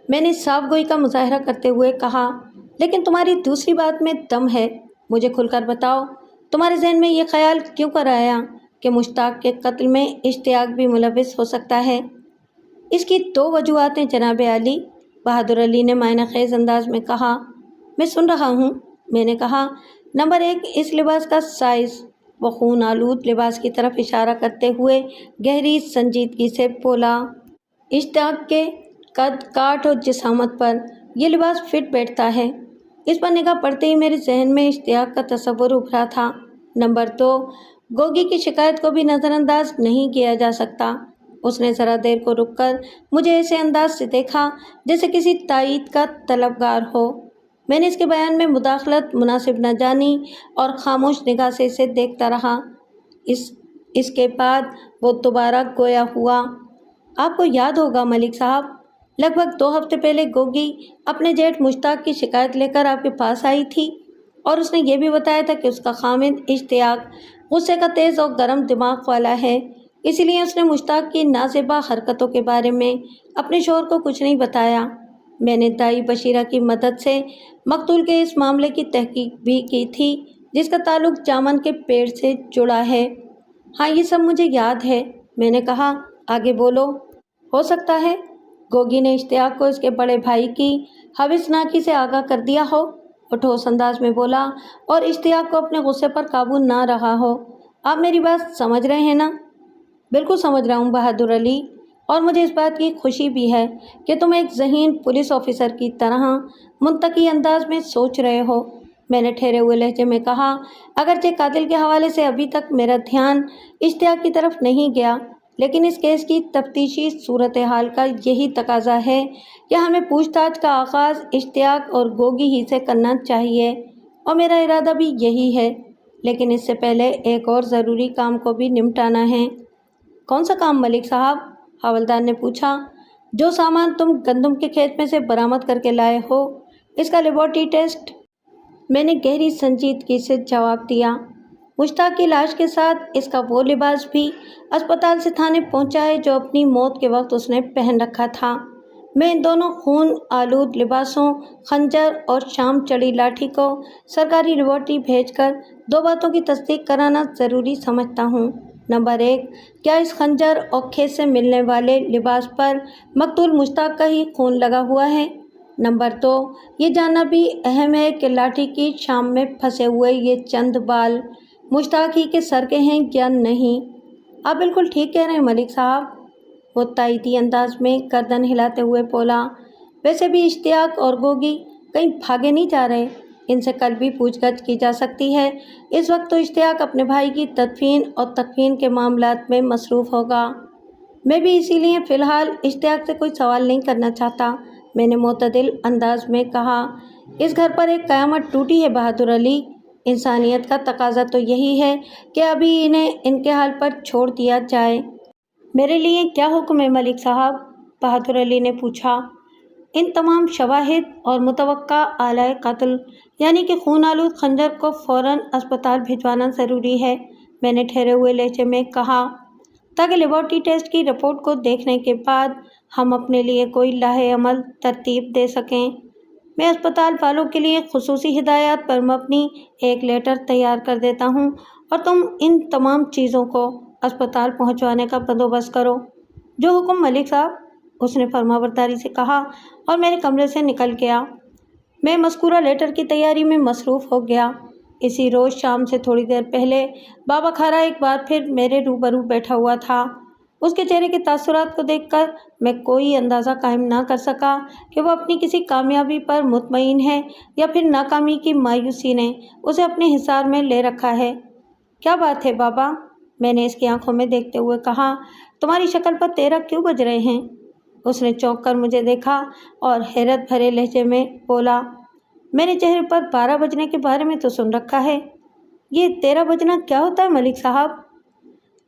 میں نے صاف گوئی کا مظاہرہ کرتے ہوئے کہا، لیکن تمہاری دوسری بات میں دم ہے۔ مجھے کھل کر بتاؤ، تمہارے ذہن میں یہ خیال کیوں کر آیا کہ مشتاق کے قتل میں اشتیاق بھی ملوث ہو سکتا ہے؟ اس کی 2 وجوہات ہیں جناب عالی، بہادر علی نے معنی خیز انداز میں کہا۔ میں سن رہا ہوں، میں نے کہا۔ نمبر 1، اس لباس کا سائز۔ وہ خون آلود لباس کی طرف اشارہ کرتے ہوئے گہری سنجیدگی سے بولا، اشتیاق کے قد کاٹ اور جسامت پر یہ لباس فٹ بیٹھتا ہے۔ اس پر نگاہ پڑتے ہی میرے ذہن میں اشتیاق کا تصور ابھرا تھا۔ نمبر 2، گوگی کی شکایت کو بھی نظر انداز نہیں کیا جا سکتا۔ اس نے ذرا دیر کو رک کر مجھے ایسے انداز سے دیکھا جیسے کسی تائید کا طلبگار ہو۔ میں نے اس کے بیان میں مداخلت مناسب نہ جانی اور خاموش نگاہ سے اسے دیکھتا رہا۔ اس کے بعد وہ دوبارہ گویا ہوا، آپ کو یاد ہوگا ملک صاحب، لگ بھگ 2 ہفتے پہلے گوگی اپنے جیٹھ مشتاق کی شکایت لے کر آپ کے پاس آئی تھی، اور اس نے یہ بھی بتایا تھا کہ اس کا خامند اشتیاق غصے کا تیز اور گرم دماغ والا ہے، اسی لیے اس نے مشتاق کی نازیبا حرکتوں کے بارے میں اپنے شوہر کو کچھ نہیں بتایا۔ میں نے دائی بشیرہ کی مدد سے مقتول کے اس معاملے کی تحقیق بھی کی تھی جس کا تعلق جامن کے پیڑ سے جڑا ہے۔ ہاں، یہ سب مجھے یاد ہے، میں نے کہا، آگے بولو۔ ہو سکتا ہے گوگی نے اشتیاق کو اس کے بڑے بھائی کی حوثناکی سے آگاہ کر دیا ہو، وہ ٹھوس انداز میں بولا، اور اشتیاق کو اپنے غصے پر قابو نہ رہا ہو۔ آپ میری بات سمجھ رہے ہیں نا؟ بالکل سمجھ رہا ہوں بہادر علی، اور مجھے اس بات کی خوشی بھی ہے کہ تم ایک ذہین پولیس آفیسر کی طرح منطقی انداز میں سوچ رہے ہو، میں نے ٹھہرے ہوئے لہجے میں کہا، اگرچہ قاتل کے حوالے سے ابھی تک میرا دھیان اشتیاق کی طرف نہیں گیا، لیکن اس کیس کی تفتیشی صورتحال کا یہی تقاضا ہے کہ ہمیں پوچھ تاچھ کا آغاز اشتیاق اور گوگی ہی سے کرنا چاہیے، اور میرا ارادہ بھی یہی ہے، لیکن اس سے پہلے ایک اور ضروری کام کو بھی نمٹانا ہے۔ کون سا کام ملک صاحب؟ حوالدار نے پوچھا۔ جو سامان تم گندم کے کھیت میں سے برآمد کر کے لائے ہو، اس کا لیبارٹری ٹیسٹ، میں نے گہری سنجیدگی سے جواب دیا۔ مشتاق کی لاش کے ساتھ اس کا وہ لباس بھی اسپتال سے تھانے پہنچا ہے جو اپنی موت کے وقت اس نے پہن رکھا تھا۔ میں ان دونوں خون آلود لباسوں، خنجر اور شام چڑھی لاٹھی کو سرکاری لیبارٹری بھیج کر 2 باتوں کی تصدیق کرانا ضروری سمجھتا ہوں۔ نمبر 1، کیا اس خنجر اور کھیت سے ملنے والے لباس پر مقتول مشتاق کا ہی خون لگا ہوا ہے؟ نمبر 2، یہ جاننا بھی اہم ہے کہ لاٹھی کی شام میں پھنسے ہوئے یہ چند بال مشتاق ہی کے سر کے ہیں یا نہیں؟ آپ بالکل ٹھیک کہہ رہے ہیں ملک صاحب، وہ تائیدی انداز میں گردن ہلاتے ہوئے بولا۔ ویسے بھی اشتیاق اور گوگی کہیں بھاگے نہیں جا رہے، ان سے کل بھی پوچھ گچھ کی جا سکتی ہے۔ اس وقت تو اشتیاق اپنے بھائی کی تدفین اور تکفین کے معاملات میں مصروف ہوگا۔ میں بھی اسی لیے فی الحال اشتیاق سے کوئی سوال نہیں کرنا چاہتا، میں نے معتدل انداز میں کہا۔ اس گھر پر ایک قیامت ٹوٹی ہے بہادر علی، انسانیت کا تقاضا تو یہی ہے کہ ابھی انہیں ان کے حال پر چھوڑ دیا جائے۔ میرے لیے کیا حکم ہے ملک صاحب؟ بہادر علی نے پوچھا۔ ان تمام شواہد اور متوقع آلائے قتل یعنی کہ خون آلود خنجر کو فوراً اسپتال بھجوانا ضروری ہے، میں نے ٹھہرے ہوئے لہجے میں کہا، تاکہ لیبارٹری ٹیسٹ کی رپورٹ کو دیکھنے کے بعد ہم اپنے لیے کوئی لاہے عمل ترتیب دے سکیں۔ میں اسپتال والوں کے لیے خصوصی ہدایات پر مبنی ایک لیٹر تیار کر دیتا ہوں اور تم ان تمام چیزوں کو اسپتال پہنچوانے کا بندوبست کرو۔ جو حکم ملک صاحب، اس نے فرمانبرداری سے کہا اور میرے کمرے سے نکل گیا۔ میں مذکورہ لیٹر کی تیاری میں مصروف ہو گیا۔ اسی روز شام سے تھوڑی دیر پہلے بابا کھارا ایک بار پھر میرے روبرو بیٹھا ہوا تھا۔ اس کے چہرے کے تاثرات کو دیکھ کر میں کوئی اندازہ قائم نہ کر سکا کہ وہ اپنی کسی کامیابی پر مطمئن ہے یا پھر ناکامی کی مایوسی نے اسے اپنے حصار میں لے رکھا ہے۔ کیا بات ہے بابا؟ میں نے اس کی آنکھوں میں دیکھتے ہوئے کہا، تمہاری شکل پر 13 کیوں بج رہے ہیں؟ اس نے چونک کر مجھے دیکھا اور حیرت بھرے لہجے میں بولا، میں نے چہرے پر 12 بجنے کے بارے میں تو سن رکھا ہے، یہ 13 بجنا کیا ہوتا ہے ملک صاحب؟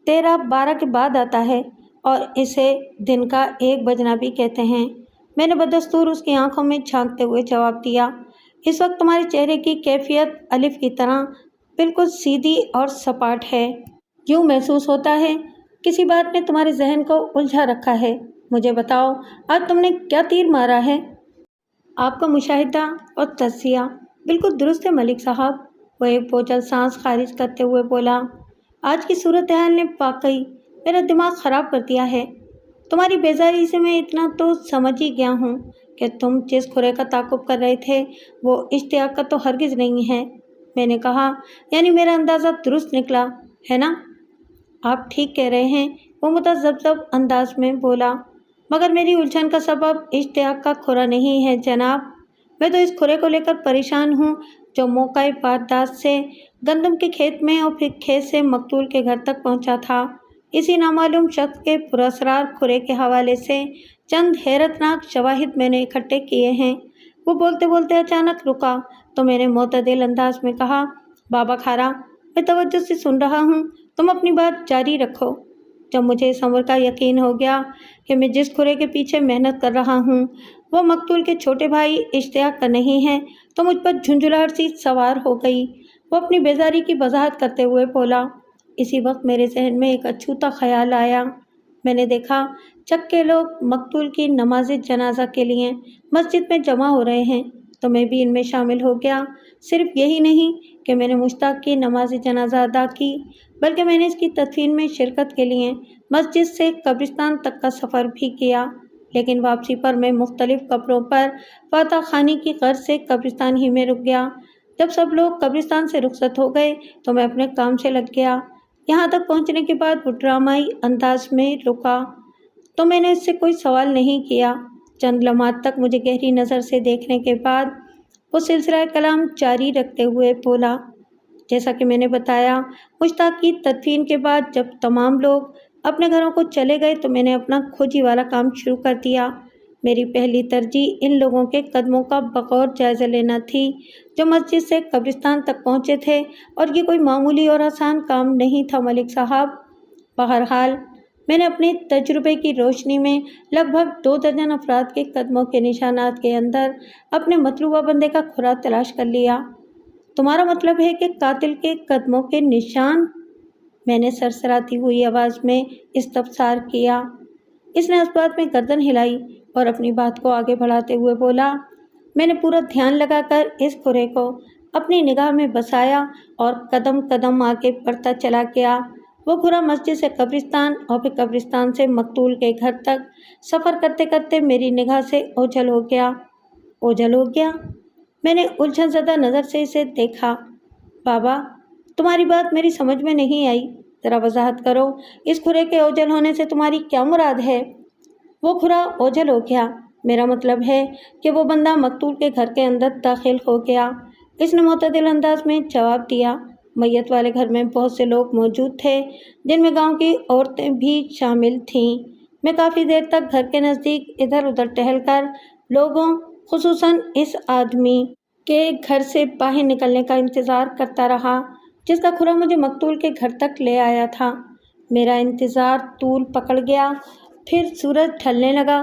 13 12 کے بعد آتا ہے اور اسے دن کا 1 بجنا بھی کہتے ہیں۔ میں نے بدستور اس کی آنکھوں میں جھانکتے ہوئے جواب دیا، اس وقت تمہارے چہرے کی کیفیت الف کی طرح بالکل سیدھی اور سپاٹ ہے۔ یوں محسوس ہوتا ہے کسی بات نے تمہارے ذہن کو الجھا رکھا ہے۔ مجھے بتاؤ، آج تم نے کیا تیر مارا ہے؟ آپ کا مشاہدہ اور تجزیہ بالکل درست ہے ملک صاحب، وہ ایک بوجھل سانس خارج کرتے ہوئے بولا۔ آج کی صورتحال نے واقعی میرا دماغ خراب کر دیا ہے۔ تمہاری بیزاری سے میں اتنا تو سمجھ ہی گیا ہوں کہ تم جس کھرے کا تعاقب کر رہے تھے وہ اشتیاق کا تو ہرگز نہیں ہے۔ میں نے کہا، یعنی میرا اندازہ درست نکلا ہے نا؟ آپ ٹھیک کہہ رہے ہیں، وہ متذبذب انداز میں بولا، مگر میری الجھن کا سبب اشتیاق کا کھرا نہیں ہے جناب، میں تو اس کھرے کو لے کر پریشان ہوں جو موقع واردات سے گندم کے کھیت میں اور پھر کھیت سے مقتول کے گھر تک پہنچا تھا۔ اسی نامعلوم شخص کے پراسرار کھرے کے حوالے سے چند حیرت ناک شواہد میں نے اکٹھے کیے ہیں۔ وہ بولتے بولتے اچانک رکا تو میں نے معتدل انداز میں کہا، بابا کھارا، میں توجہ سے سن رہا ہوں، تم اپنی بات جاری رکھو۔ جب مجھے اس امر کا یقین ہو گیا کہ میں جس کھرے کے پیچھے محنت کر رہا ہوں وہ مقتول کے چھوٹے بھائی اشتیاق کا نہیں ہے تو مجھ پر جھنجھلاہٹ سی سوار ہو گئی۔ وہ اپنی بیزاری کی وضاحت کرتے ہوئے بولا، اسی وقت میرے ذہن میں ایک اچھوتا خیال آیا۔ میں نے دیکھا چکے لوگ مقتول کی نماز جنازہ کے لیے مسجد میں جمع ہو رہے ہیں تو میں بھی ان میں شامل ہو گیا۔ صرف یہی نہیں کہ میں نے مشتاق کی نماز جنازہ ادا کی بلکہ میں نے اس کی تدفین میں شرکت کے لیے مسجد سے قبرستان تک کا سفر بھی کیا، لیکن واپسی پر میں مختلف قبروں پر فاتح خوانی کی غرض سے قبرستان ہی میں رک گیا۔ جب سب لوگ قبرستان سے رخصت ہو گئے تو میں اپنے کام سے لگ گیا۔ یہاں تک پہنچنے کے بعد وہ ڈرامائی انداز میں رکا تو میں نے اس سے کوئی سوال نہیں کیا۔ چند لمحات تک مجھے گہری نظر سے دیکھنے کے بعد وہ سلسلہ کلام جاری رکھتے ہوئے بولا، جیسا کہ میں نے بتایا، مشتاق کی تدفین کے بعد جب تمام لوگ اپنے گھروں کو چلے گئے تو میں نے اپنا کھوجی والا کام شروع کر دیا۔ میری پہلی ترجیح ان لوگوں کے قدموں کا بغور جائزہ لینا تھی جو مسجد سے قبرستان تک پہنچے تھے، اور یہ کوئی معمولی اور آسان کام نہیں تھا ملک صاحب۔ بہرحال میں نے اپنے تجربے کی روشنی میں لگ بھگ 2 درجن افراد کے قدموں کے نشانات کے اندر اپنے مطلوبہ بندے کا کھرا تلاش کر لیا۔ تمہارا مطلب ہے کہ قاتل کے قدموں کے نشان؟ میں نے سرسراتی ہوئی آواز میں استفسار کیا۔ اس نے اس بات میں گردن ہلائی اور اپنی بات کو آگے بڑھاتے ہوئے بولا، میں نے پورا دھیان لگا کر اس کھرے کو اپنی نگاہ میں بسایا اور قدم قدم آگے بڑھتا چلا گیا۔ وہ کھرا مسجد سے قبرستان اور پھر قبرستان سے مقتول کے گھر تک سفر کرتے کرتے میری نگاہ سے اوجھل ہو گیا۔ اوجھل ہو گیا؟ میں نے الجھن زدہ نظر سے اسے دیکھا۔ بابا، تمہاری بات میری سمجھ میں نہیں آئی، ذرا وضاحت کرو، اس کھرے کے اوجھل ہونے سے تمہاری کیا مراد ہے؟ وہ کھرا اوجھل ہو گیا، میرا مطلب ہے کہ وہ بندہ مقتول کے گھر کے اندر داخل ہو گیا، اس نے معتدل انداز میں جواب دیا۔ میت والے گھر میں بہت سے لوگ موجود تھے جن میں گاؤں کی عورتیں بھی شامل تھیں۔ میں کافی دیر تک گھر کے نزدیک ادھر ادھر ٹہل کر لوگوں، خصوصاً اس آدمی کے گھر سے باہر نکلنے کا انتظار کرتا رہا جس کا کھرا مجھے مقتول کے گھر تک لے آیا تھا۔ میرا انتظار طول پکڑ گیا، پھر سورج ڈھلنے لگا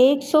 100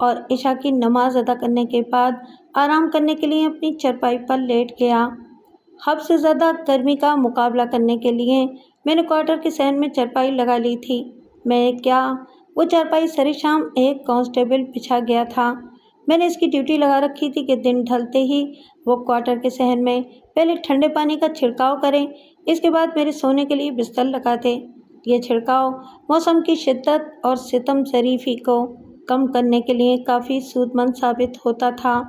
اور عشاء کی نماز ادا کرنے کے بعد آرام کرنے کے لیے اپنی چرپائی پر لیٹ گیا۔ حد سے زیادہ گرمی کا مقابلہ کرنے کے لیے میں نے کوارٹر کے صحن میں چرپائی لگا لی تھی۔ میں کیا، وہ چرپائی سر شام ایک کانسٹیبل بچھا گیا تھا۔ میں نے اس کی ڈیوٹی لگا رکھی تھی کہ دن ڈھلتے ہی وہ کوارٹر کے صحن میں پہلے ٹھنڈے پانی کا چھڑکاؤ کریں، اس کے بعد میرے سونے کے لیے بستر لگاتے۔ یہ چھڑکاؤ موسم کی شدت اور ستم ظریفی کو کم کرنے کے لیے کافی سود مند ثابت ہوتا تھا۔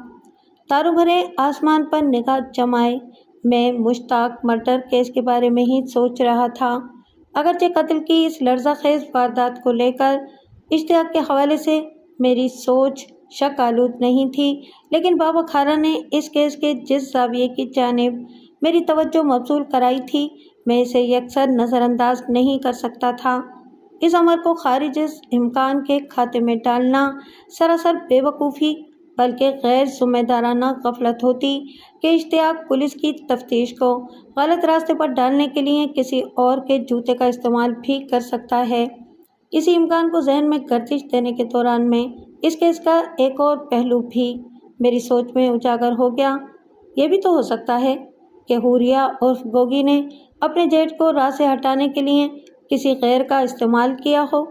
تاروں بھرے آسمان پر نگاہ جمائے میں مشتاق مرڈر کیس کے بارے میں ہی سوچ رہا تھا۔ اگرچہ قتل کی اس لرزہ خیز واردات کو لے کر اشتیاق کے حوالے سے میری سوچ شک آلود نہیں تھی، لیکن بابا کھارا نے اس کیس کے جس زاویے کی جانب میری توجہ مبذول کرائی تھی، میں اسے یکسر نظر انداز نہیں کر سکتا تھا۔ اس امر کو خارج از امکان کے کھاتے میں ڈالنا سراسر بے وقوفی بلکہ غیر ذمہ دارانہ غفلت ہوتی کہ اشتیاق پولیس کی تفتیش کو غلط راستے پر ڈالنے کے لیے کسی اور کے جوتے کا استعمال بھی کر سکتا ہے۔ اسی امکان کو ذہن میں گردش دینے کے دوران میں اس کیس کا ایک اور پہلو بھی میری سوچ میں اجاگر ہو گیا۔ یہ بھی تو ہو سکتا ہے کہ حوریہ عرف گوگی نے اپنے جیٹ کو راہ سے ہٹانے کے لیے کسی غیر کا استعمال کیا ہو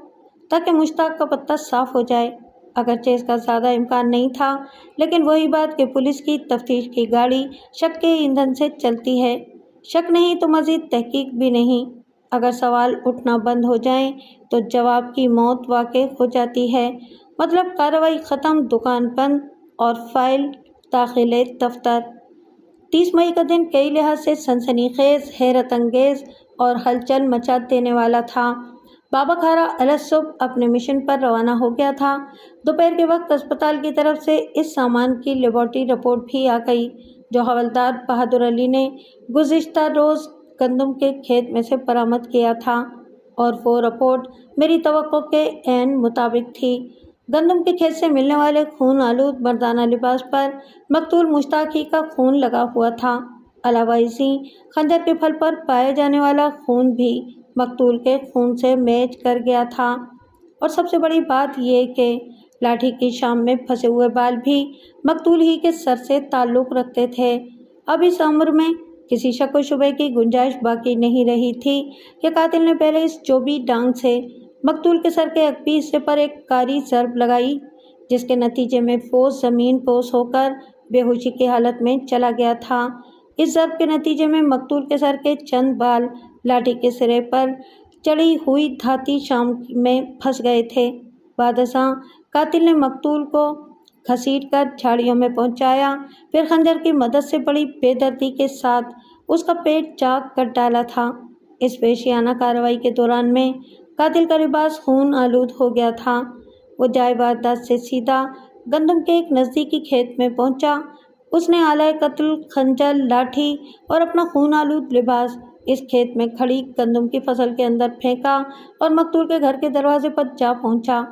تاکہ مشتاق کا پتہ صاف ہو جائے۔ اگرچہ اس کا زیادہ امکان نہیں تھا، لیکن وہی بات کہ پولیس کی تفتیش کی گاڑی شک کے ایندھن سے چلتی ہے۔ شک نہیں تو مزید تحقیق بھی نہیں۔ اگر سوال اٹھنا بند ہو جائیں تو جواب کی موت واقع ہو جاتی ہے۔ مطلب کارروائی ختم، دکان بند اور فائل داخل دفتر۔ 30 مئی کا دن کئی لحاظ سے سنسنی خیز، حیرت انگیز اور ہلچل مچا دینے والا تھا۔ بابا کھارا الصبح اپنے مشن پر روانہ ہو گیا تھا۔ دوپہر کے وقت اسپتال کی طرف سے اس سامان کی لیبارٹری رپورٹ بھی آ گئی جو حوالدار بہادر علی نے گزشتہ روز گندم کے کھیت میں سے برآمد کیا تھا، اور وہ رپورٹ میری توقع کے عین مطابق تھی۔ گندم کے کھیت سے ملنے والے خون آلود مردانہ لباس پر مقتول مشتاق ہی کا خون لگا ہوا تھا۔ علاوہ ازیں خنجر کے پھل پر پائے جانے والا خون بھی مقتول کے خون سے میچ کر گیا تھا، اور سب سے بڑی بات یہ کہ لاٹھی کی شام میں پھنسے ہوئے بال بھی مقتول ہی کے سر سے تعلق رکھتے تھے۔ اب اس امر میں کسی شک و شبہ کی گنجائش باقی نہیں رہی تھی کہ قاتل نے پہلے اس چوبی ڈانگ سے مقتول کے سر کے عقبی حصے پر ایک کاری ضرب لگائی، جس کے نتیجے میں وہ زمین پوش ہو کر بے ہوشی کی حالت میں چلا گیا تھا۔ اس ضرب کے نتیجے میں مقتول کے سر کے چند بال لاٹھی کے سرے پر چڑھی ہوئی دھاتی شام میں پھنس گئے تھے۔ بعد ازاں قاتل نے مقتول کو گھسیٹ کر جھاڑیوں میں پہنچایا، پھر خنجر کی مدد سے بڑی بے دردی کے ساتھ اس کا پیٹ چاک کر ڈالا تھا۔ اس وحشیانہ کارروائی کے دوران میں قاتل کا لباس خون آلود ہو گیا تھا۔ وہ جائے واردات سے سیدھا گندم کے ایک نزدیکی کھیت میں پہنچا۔ اس نے آلۂ قتل خنجر، لاٹھی اور اپنا خون آلود لباس اس کھیت میں کھڑی گندم کی فصل کے اندر پھینکا اور مقتول کے گھر کے دروازے پر جا پہنچا۔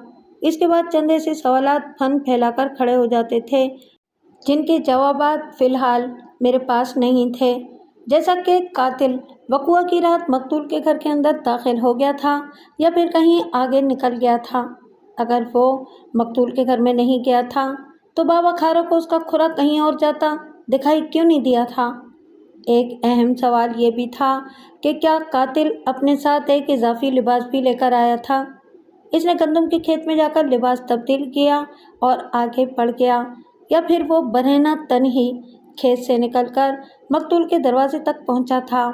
اس کے بعد چند ایسے سوالات پھن پھیلا کر کھڑے ہو جاتے تھے جن کے جوابات فی الحال میرے پاس نہیں تھے، جیسا کہ قاتل وقوع کی رات مقتول کے گھر کے اندر داخل ہو گیا تھا یا پھر کہیں آگے نکل گیا تھا۔ اگر وہ مقتول کے گھر میں نہیں گیا تھا تو بابا کھارا کو اس کا کھرا کہیں اور جاتا دکھائی کیوں نہیں دیا تھا؟ ایک اہم سوال یہ بھی تھا کہ کیا قاتل اپنے ساتھ ایک اضافی لباس بھی لے کر آیا تھا؟ اس نے گندم کے کھیت میں جا کر لباس تبدیل کیا اور آگے بڑھ گیا، یا پھر وہ برہنہ تن ہی کھیت سے نکل کر مقتول کے دروازے تک پہنچا تھا؟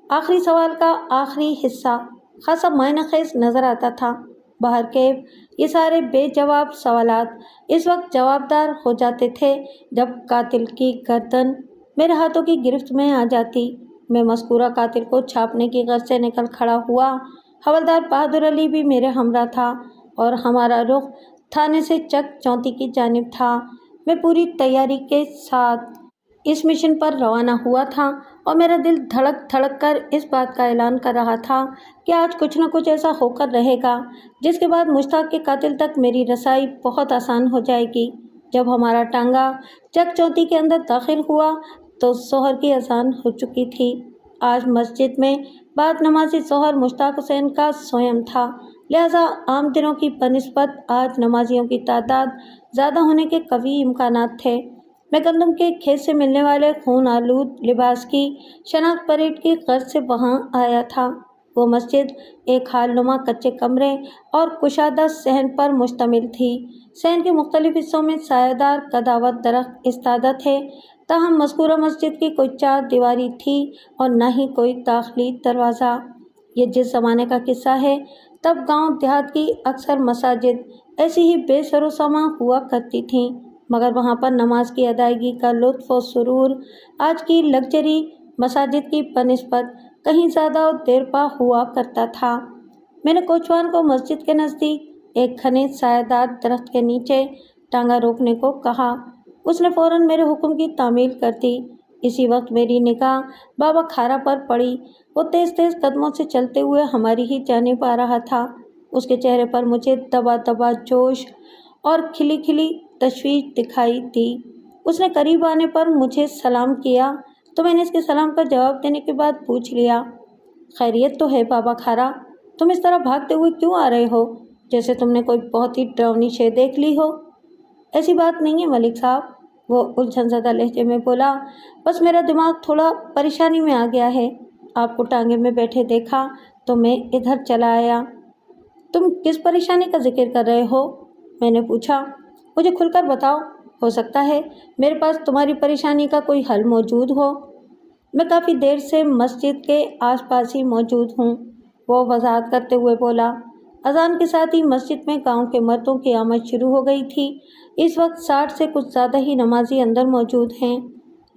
آخری سوال کا آخری حصہ خاصا معنی خیز نظر آتا تھا۔ بہرکیف یہ سارے بے جواب سوالات اس وقت جوابدار ہو جاتے تھے جب قاتل کی گردن میرے ہاتھوں کی گرفت میں آ جاتی۔ میں مذکورہ قاتل کو چھاپنے کی غرض سے نکل کھڑا ہوا۔ حوالدار بہادر علی بھی میرے ہمراہ تھا اور ہمارا رخ تھانے سے چک چونتی کی جانب تھا۔ میں پوری تیاری کے ساتھ اس مشن پر روانہ ہوا تھا اور میرا دل دھڑک دھڑک کر اس بات کا اعلان کر رہا تھا کہ آج کچھ نہ کچھ ایسا ہو کر رہے گا جس کے بعد مشتاق کے قاتل تک میری رسائی بہت آسان ہو جائے گی۔ جب ہمارا ٹانگا چک چونتی کے اندر داخل ہوا تو ظہر کی اذان ہو چکی تھی۔ آج مسجد میں بعد نماز ظہر مشتاق حسین کا سوئم تھا، لہذا عام دنوں کی بنسبت آج نمازیوں کی تعداد زیادہ ہونے کے قوی امکانات تھے۔ میں گندم کے کھیت سے ملنے والے خون آلود لباس کی شناخت پریڈ کی غرض سے وہاں آیا تھا۔ وہ مسجد ایک حال نما کچے کمرے اور کشادہ صحن پر مشتمل تھی۔ صحن کے مختلف حصوں میں سایہ دار قداوت درخت استادہ تھے، تاہم مذکورہ مسجد کی کوئی چار دیواری تھی اور نہ ہی کوئی داخلی دروازہ۔ یہ جس زمانے کا قصہ ہے، تب گاؤں دیہات کی اکثر مساجد ایسی ہی بے سر و سامان ہوا کرتی تھیں، مگر وہاں پر نماز کی ادائیگی کا لطف و سرور آج کی لگژری مساجد کی بنسبت کہیں زیادہ اور دیرپا ہوا کرتا تھا۔ میں نے کوچوان کو مسجد کے نزدیک ایک گھنے سایہ دار درخت کے نیچے ٹانگا روکنے کو کہا۔ اس نے فوراً میرے حکم کی تعمیل کر دی۔ اسی وقت میری نگاہ بابا کھارا پر پڑی۔ وہ تیز تیز قدموں سے چلتے ہوئے ہماری ہی جانب آ رہا تھا۔ اس کے چہرے پر مجھے دبا دبا جوش اور کھلی کھلی تشویش دکھائی دی۔ اس نے قریب آنے پر مجھے سلام کیا تو میں نے اس کے سلام کا جواب دینے کے بعد پوچھ لیا، خیریت تو ہے بابا کھارا؟ تم اس طرح بھاگتے ہوئے کیوں آ رہے ہو، جیسے تم نے کوئی بہت ہی ڈراؤنی شے دیکھ لی ہو؟ ایسی بات نہیں ہے ملک صاحب، وہ الجھن زدہ لہجے میں بولا، بس میرا دماغ تھوڑا پریشانی میں آ گیا ہے۔ آپ کو ٹانگے میں بیٹھے دیکھا تو میں ادھر چلا آیا۔ تم کس پریشانی کا ذکر کر رہے ہو؟ میں نے پوچھا۔ مجھے کھل کر بتاؤ، ہو سکتا ہے میرے پاس تمہاری پریشانی کا کوئی حل موجود ہو۔ میں کافی دیر سے مسجد کے آس پاس ہی موجود ہوں، وہ وضاحت کرتے ہوئے بولا۔ اذان کے ساتھ ہی مسجد میں گاؤں کے مردوں کی آمد شروع ہو گئی تھی۔ اس وقت 60 سے کچھ زیادہ ہی نمازی اندر موجود ہیں،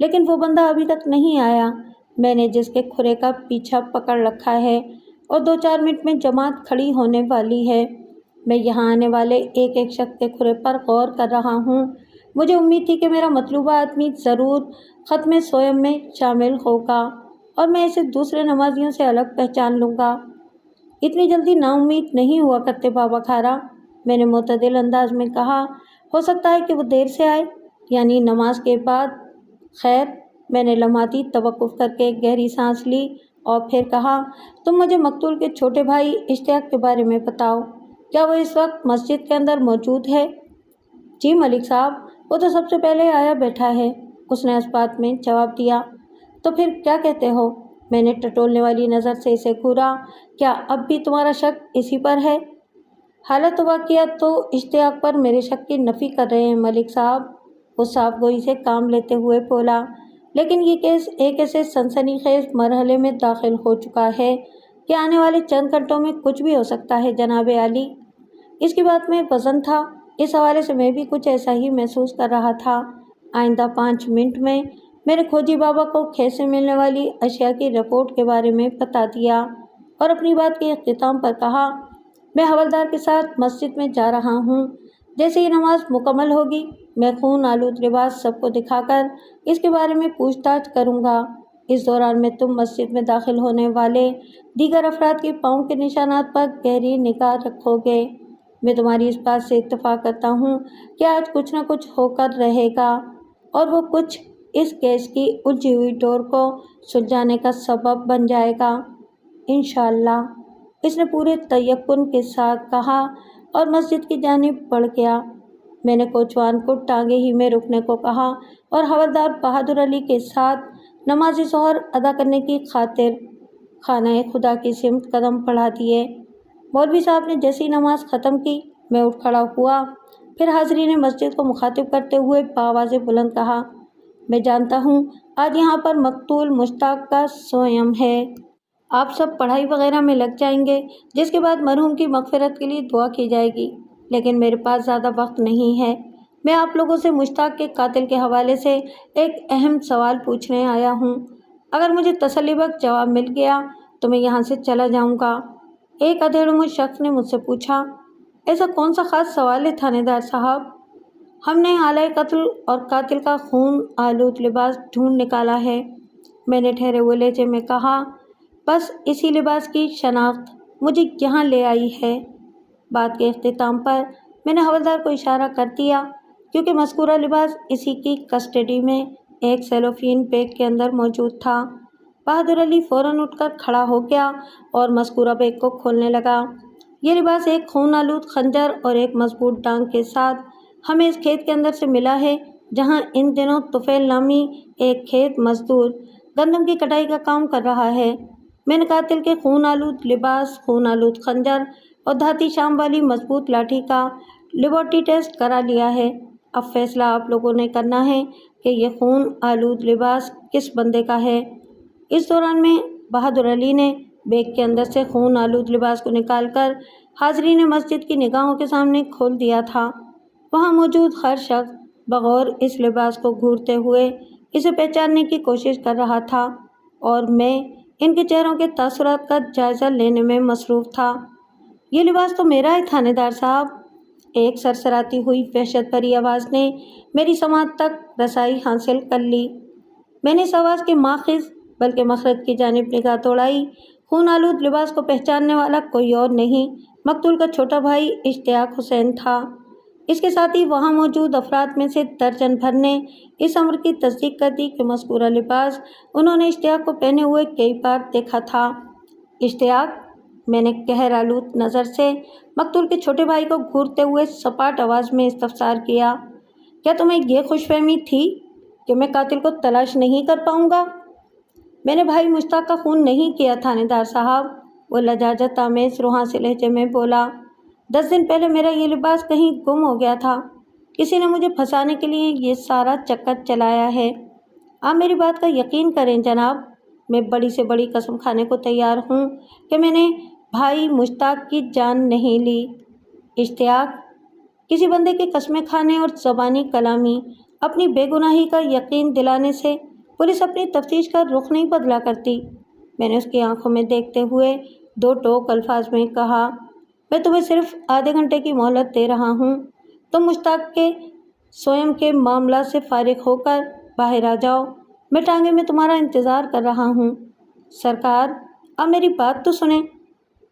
لیکن وہ بندہ ابھی تک نہیں آیا، میں نے جس کے کھرے کا پیچھا پکڑ رکھا ہے، اور 2-4 منٹ میں جماعت کھڑی ہونے والی ہے۔ میں یہاں آنے والے ایک ایک شخص کے کھرے پر غور کر رہا ہوں۔ مجھے امید تھی کہ میرا مطلوبہ آدمی ضرور ختم سویم میں شامل ہوگا اور میں اسے دوسرے نمازیوں سے الگ پہچان لوں گا۔ اتنی جلدی نا امید نہیں ہوا کرتے بابا کھارا، میں نے معتدل انداز میں کہا۔ ہو سکتا ہے کہ وہ دیر سے آئے، یعنی نماز کے بعد۔ خیر، میں نے لمحاتی توقف کر کے گہری سانس لی اور پھر کہا، تم مجھے مقتول کے چھوٹے بھائی اشتیاق کے بارے میں بتاؤ، کیا وہ اس وقت مسجد کے اندر موجود ہے؟ جی ملک صاحب، وہ تو سب سے پہلے آیا بیٹھا ہے، اس نے اس بات میں جواب دیا۔ تو پھر کیا کہتے ہو؟ میں نے ٹٹولنے والی نظر سے اسے گھورا۔ کیا اب بھی تمہارا شک اسی پر ہے؟ حالت و واقعات تو اشتیاق پر میرے شک کی نفی کر رہے ہیں ملک صاحب، وہ صاف گوئی سے کام لیتے ہوئے بولا، لیکن یہ کیس ایک ایسے سنسنی خیز مرحلے میں داخل ہو چکا ہے کہ آنے والے چند گھنٹوں میں کچھ بھی ہو سکتا ہے جناب عالی۔ اس کی بات میں وزن تھا، اس حوالے سے میں بھی کچھ ایسا ہی محسوس کر رہا تھا۔ آئندہ 5 منٹ میں نے کھوجی بابا کو کھیت سے ملنے والی اشیاء کی رپورٹ کے بارے میں بتا دیا اور اپنی بات کے اختتام پر کہا، میں حوالدار کے ساتھ مسجد میں جا رہا ہوں۔ جیسے ہی نماز مکمل ہوگی، میں خون آلود لباس سب کو دکھا کر اس کے بارے میں پوچھ تاچھ کروں گا۔ اس دوران میں تم مسجد میں داخل ہونے والے دیگر افراد کے پاؤں کے نشانات پر گہری نگاہ رکھو گے۔ میں تمہاری اس بات سے اتفاق کرتا ہوں کہ آج کچھ نہ کچھ ہو کر رہے گا، اور وہ کچھ اس کیس کی الجھی ہوئی ڈور کو سلجھانے کا سبب بن جائے گا انشاءاللہ، اس نے پورے تیقن کے ساتھ کہا اور مسجد کی جانب بڑھ گیا۔ میں نے کوچوان کو ٹانگے ہی میں رکنے کو کہا اور حوالدار بہادر علی کے ساتھ نماز ظہر ادا کرنے کی خاطر خانہ خدا کی سمت قدم بڑھا دیے۔ مولوی صاحب نے جیسی نماز ختم کی، میں اٹھ کھڑا ہوا، پھر حاضرین مسجد کو مخاطب کرتے ہوئے بآواز بلند کہا، میں جانتا ہوں آج یہاں پر مقتول مشتاق کا سویم ہے۔ آپ سب پڑھائی وغیرہ میں لگ جائیں گے، جس کے بعد مرحوم کی مغفرت کے لیے دعا کی جائے گی، لیکن میرے پاس زیادہ وقت نہیں ہے۔ میں آپ لوگوں سے مشتاق کے قاتل کے حوالے سے ایک اہم سوال پوچھنے آیا ہوں۔ اگر مجھے تسلی بخش جواب مل گیا تو میں یہاں سے چلا جاؤں گا۔ ایک ادھیڑ منہ شخص نے مجھ سے پوچھا، ایسا کون سا خاص سوال ہے تھانے دار صاحب؟ ہم نے آلۂ قتل اور قاتل کا خون آلود لباس ڈھونڈ نکالا ہے، میں نے ٹھہرے ہوئے لہجے میں کہا، بس اسی لباس کی شناخت مجھے یہاں لے آئی ہے۔ بات کے اختتام پر میں نے حوالدار کو اشارہ کر دیا، کیونکہ مذکورہ لباس اسی کی کسٹڈی میں ایک سیلوفین بیگ کے اندر موجود تھا۔ بہادر علی فوراً اٹھ کر کھڑا ہو گیا اور مذکورہ بیگ کو کھولنے لگا۔ یہ لباس ایک خون آلود خنجر اور ایک مضبوط ڈانگ کے ساتھ ہمیں اس کھیت کے اندر سے ملا ہے جہاں ان دنوں طفیل نامی ایک کھیت مزدور گندم کی کٹائی کا کام کر رہا ہے۔ میں نے قاتل کے خون آلود لباس، خون آلود خنجر اور دھاتی شام والی مضبوط لاٹھی کا لیبارٹری ٹیسٹ کرا لیا ہے۔ اب فیصلہ آپ لوگوں نے کرنا ہے کہ یہ خون آلود لباس کس بندے کا ہے۔ اس دوران میں بہادر علی نے بیگ کے اندر سے خون آلود لباس کو نکال کر حاضرین مسجد کی نگاہوں کے سامنے کھول دیا تھا۔ وہاں موجود ہر شخص بغور اس لباس کو گھورتے ہوئے اسے پہچاننے کی کوشش کر رہا تھا اور میں ان کے چہروں کے تاثرات کا جائزہ لینے میں مصروف تھا۔ یہ لباس تو میرا ہے تھانے دار صاحب، ایک سرسراتی ہوئی وحشت بھری آواز نے میری سماعت تک رسائی حاصل کر لی۔ میں نے اس آواز کے ماخذ بلکہ مخرج کی جانب نگاہ دوڑائی۔ خون آلود لباس کو پہچاننے والا کوئی اور نہیں، مقتول کا چھوٹا بھائی اشتیاق حسین تھا۔ اس کے ساتھ ہی وہاں موجود افراد میں سے درجن بھر نے اس امر کی تصدیق کر دی کہ مذکورہ لباس انہوں نے اشتیاق کو پہنے ہوئے کئی بار دیکھا تھا۔ اشتیاق، میں نے قہر آلود نظر سے مقتول کے چھوٹے بھائی کو گھورتے ہوئے سپاٹ آواز میں استفسار کیا، کیا تمہیں یہ خوش فہمی تھی کہ میں قاتل کو تلاش نہیں کر پاؤں گا؟ میں نے بھائی مشتاق کا خون نہیں کیا تھانے دار صاحب، وہ لجاجت آمیز روحاں سے لہجے میں بولا۔ 10 دن پہلے میرا یہ لباس کہیں گم ہو گیا تھا، کسی نے مجھے پھنسانے کے لیے یہ سارا چکر چلایا ہے۔ آپ میری بات کا یقین کریں جناب، میں بڑی سے بڑی قسم کھانے کو تیار ہوں کہ میں نے بھائی مشتاق کی جان نہیں لی۔ اشتیاق، کسی بندے کے قسمیں کھانے اور زبانی کلامی اپنی بے گناہی کا یقین دلانے سے پولیس اپنی تفتیش کا رخ نہیں بدلا کرتی۔ میں نے اس کی آنکھوں میں دیکھتے ہوئے 2 ٹوک الفاظ میں کہا، میں تمہیں صرف آدھے گھنٹے کی مہلت دے رہا ہوں، تم مشتاق کے سوئم کے معاملات سے فارغ ہو کر باہر آ جاؤ، میں ٹانگے میں تمہارا انتظار کر رہا ہوں۔ سرکار، اب میری بات تو سنیں۔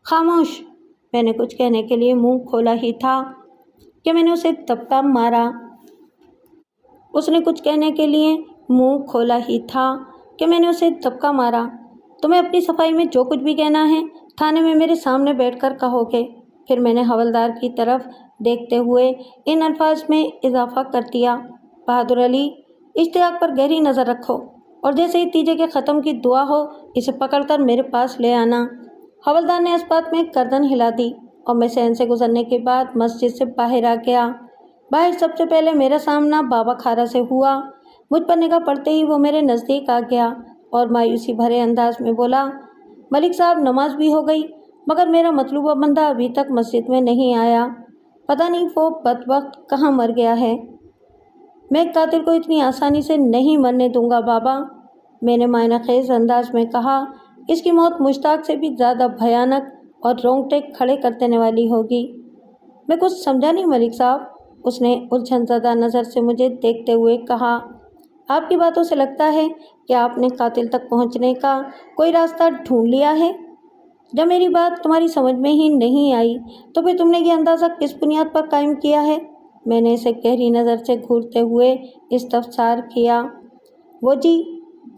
خاموش، میں نے کچھ کہنے کے لیے منہ کھولا ہی تھا کہ میں نے اسے دبکا مارا۔ اس نے کچھ کہنے کے لیے منہ کھولا ہی تھا کہ میں نے اسے دبکا مارا۔ تمہیں اپنی صفائی میں جو کچھ بھی کہنا ہے تھانے میں میرے سامنے بیٹھ کر کہو گے۔ پھر میں نے حوالدار کی طرف دیکھتے ہوئے ان الفاظ میں اضافہ کر دیا، بہادر علی، اشتیاق پر گہری نظر رکھو اور جیسے ہی تیجے کے ختم کی دعا ہو اسے پکڑ کر میرے پاس لے آنا۔ حوالدار نے اس بات میں گردن ہلا دی اور میں صحن سے گزرنے کے بعد مسجد سے باہر آ گیا۔ باہر سب سے پہلے میرا سامنا بابا کھارا سے ہوا۔ مجھ پر نگاہ پڑتے ہی وہ میرے نزدیک آ گیا اور مایوسی بھرے انداز میں بولا، ملک صاحب، نماز بھی ہو گئی مگر میرا مطلوبہ بندہ ابھی تک مسجد میں نہیں آیا، پتہ نہیں وہ بدبخت کہاں مر گیا ہے۔ میں قاتل کو اتنی آسانی سے نہیں مرنے دوں گا بابا، میں نے معنی خیز انداز میں کہا، اس کی موت مشتاق سے بھی زیادہ بھیانک اور رونگٹے کھڑے کر دینے والی ہوگی۔ میں کچھ سمجھا نہیں ملک صاحب، اس نے الجھن زدہ نظر سے مجھے دیکھتے ہوئے کہا، آپ کی باتوں سے لگتا ہے کہ آپ نے قاتل تک پہنچنے کا کوئی راستہ ڈھونڈ لیا ہے۔ جب میری بات تمہاری سمجھ میں ہی نہیں آئی تو پھر تم نے یہ اندازہ کس بنیاد پر قائم کیا ہے؟ میں نے اسے گہری نظر سے گھورتے ہوئے استفسار کیا۔ وہ جی،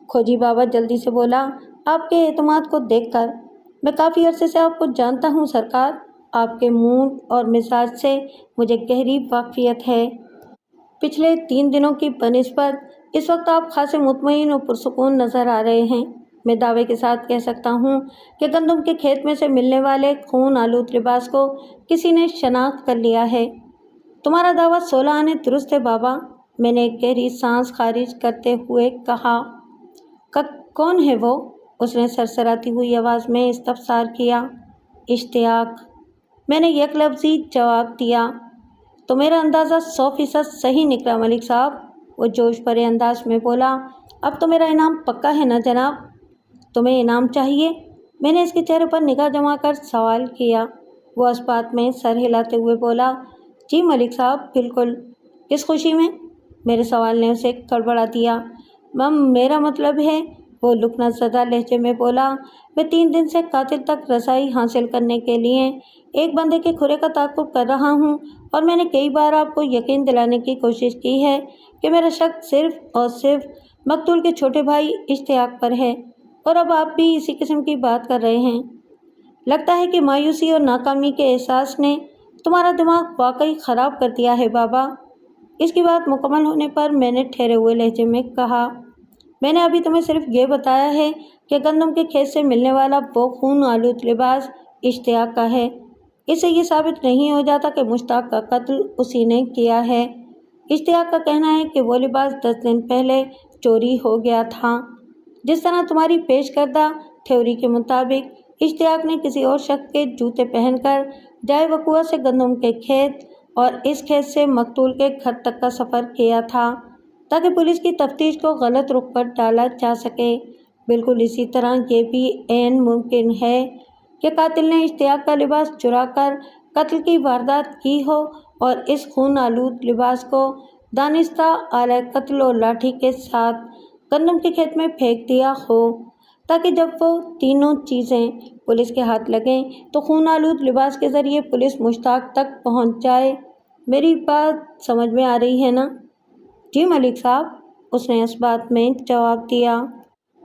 کھوجی بابا جلدی سے بولا، آپ کے اعتماد کو دیکھ کر میں کافی عرصے سے آپ کو جانتا ہوں سرکار، آپ کے موڈ اور مزاج سے مجھے گہری واقفیت ہے۔ پچھلے 3 دنوں کی بنسبت اس وقت آپ خاصے مطمئن اور پرسکون نظر آ رہے ہیں۔ میں دعوے کے ساتھ کہہ سکتا ہوں کہ گندم کے کھیت میں سے ملنے والے خون آلود لباس کو کسی نے شناخت کر لیا ہے۔ تمہارا دعویٰ 16 آنے درست ہے بابا، میں نے ایک گہری سانس خارج کرتے ہوئے کہا۔ کون ہے وہ؟ اس نے سرسراتی ہوئی آواز میں استفسار کیا۔ اشتیاق، میں نے یک لفظی جواب دیا۔ تو میرا اندازہ 100% صحیح نکلا ملک صاحب، وہ جوش بھرے انداز میں بولا۔ اب تو میرا انعام پکا ہے نا جناب؟ تمہیں انعام چاہیے؟ میں نے اس کے چہرے پر نگاہ جما کر سوال کیا۔ وہ اس بات میں سر ہلاتے ہوئے بولا، جی ملک صاحب، بالکل۔ کس خوشی میں؟ میرے سوال نے اسے گڑبڑا دیا۔ میرا مطلب ہے، وہ لکنت زدہ لہجے میں بولا، میں 3 دن سے قاتل تک رسائی حاصل کرنے کے لیے ایک بندے کے کھرے کا تعاقب کر رہا ہوں اور میں نے کئی بار آپ کو یقین دلانے کی کوشش کی ہے کہ میرا شک صرف اور صرف مقتول کے چھوٹے بھائی اشتیاق پر ہے، اور اب آپ بھی اسی قسم کی بات کر رہے ہیں۔ لگتا ہے کہ مایوسی اور ناکامی کے احساس نے تمہارا دماغ واقعی خراب کر دیا ہے بابا۔ اس کی بات مکمل ہونے پر میں نے ٹھہرے ہوئے لہجے میں کہا، میں نے ابھی تمہیں صرف یہ بتایا ہے کہ گندم کے کھیت سے ملنے والا وہ خون آلود لباس اشتیاق کا ہے۔ اس سے یہ ثابت نہیں ہو جاتا کہ مشتاق کا قتل اسی نے کیا ہے۔ اشتیاق کا کہنا ہے کہ وہ لباس 10 دن پہلے چوری ہو گیا تھا۔ جس طرح تمہاری پیش کردہ تھیوری کے مطابق اشتیاق نے کسی اور شخص کے جوتے پہن کر جائے وقوع سے گندم کے کھیت اور اس کھیت سے مقتول کے گھر تک کا سفر کیا تھا تاکہ پولیس کی تفتیش کو غلط رخ پر ڈالا جا سکے۔ بالکل اسی طرح یہ بھی عین ممکن ہے کہ قاتل نے اشتیاق کا لباس چرا کر قتل کی واردات کی ہو اور اس خون آلود لباس کو دانستہ آلہ قتل اور لاٹھی کے ساتھ گندم کے کھیت میں پھینک دیا ہو تاکہ جب وہ تینوں چیزیں پولیس کے ہاتھ لگیں تو خون آلود لباس کے ذریعے پولیس مشتاق تک پہنچ جائے۔ میری بات سمجھ میں آ رہی ہے نا؟ جی ملک صاحب، اس نے اس بات میں جواب دیا۔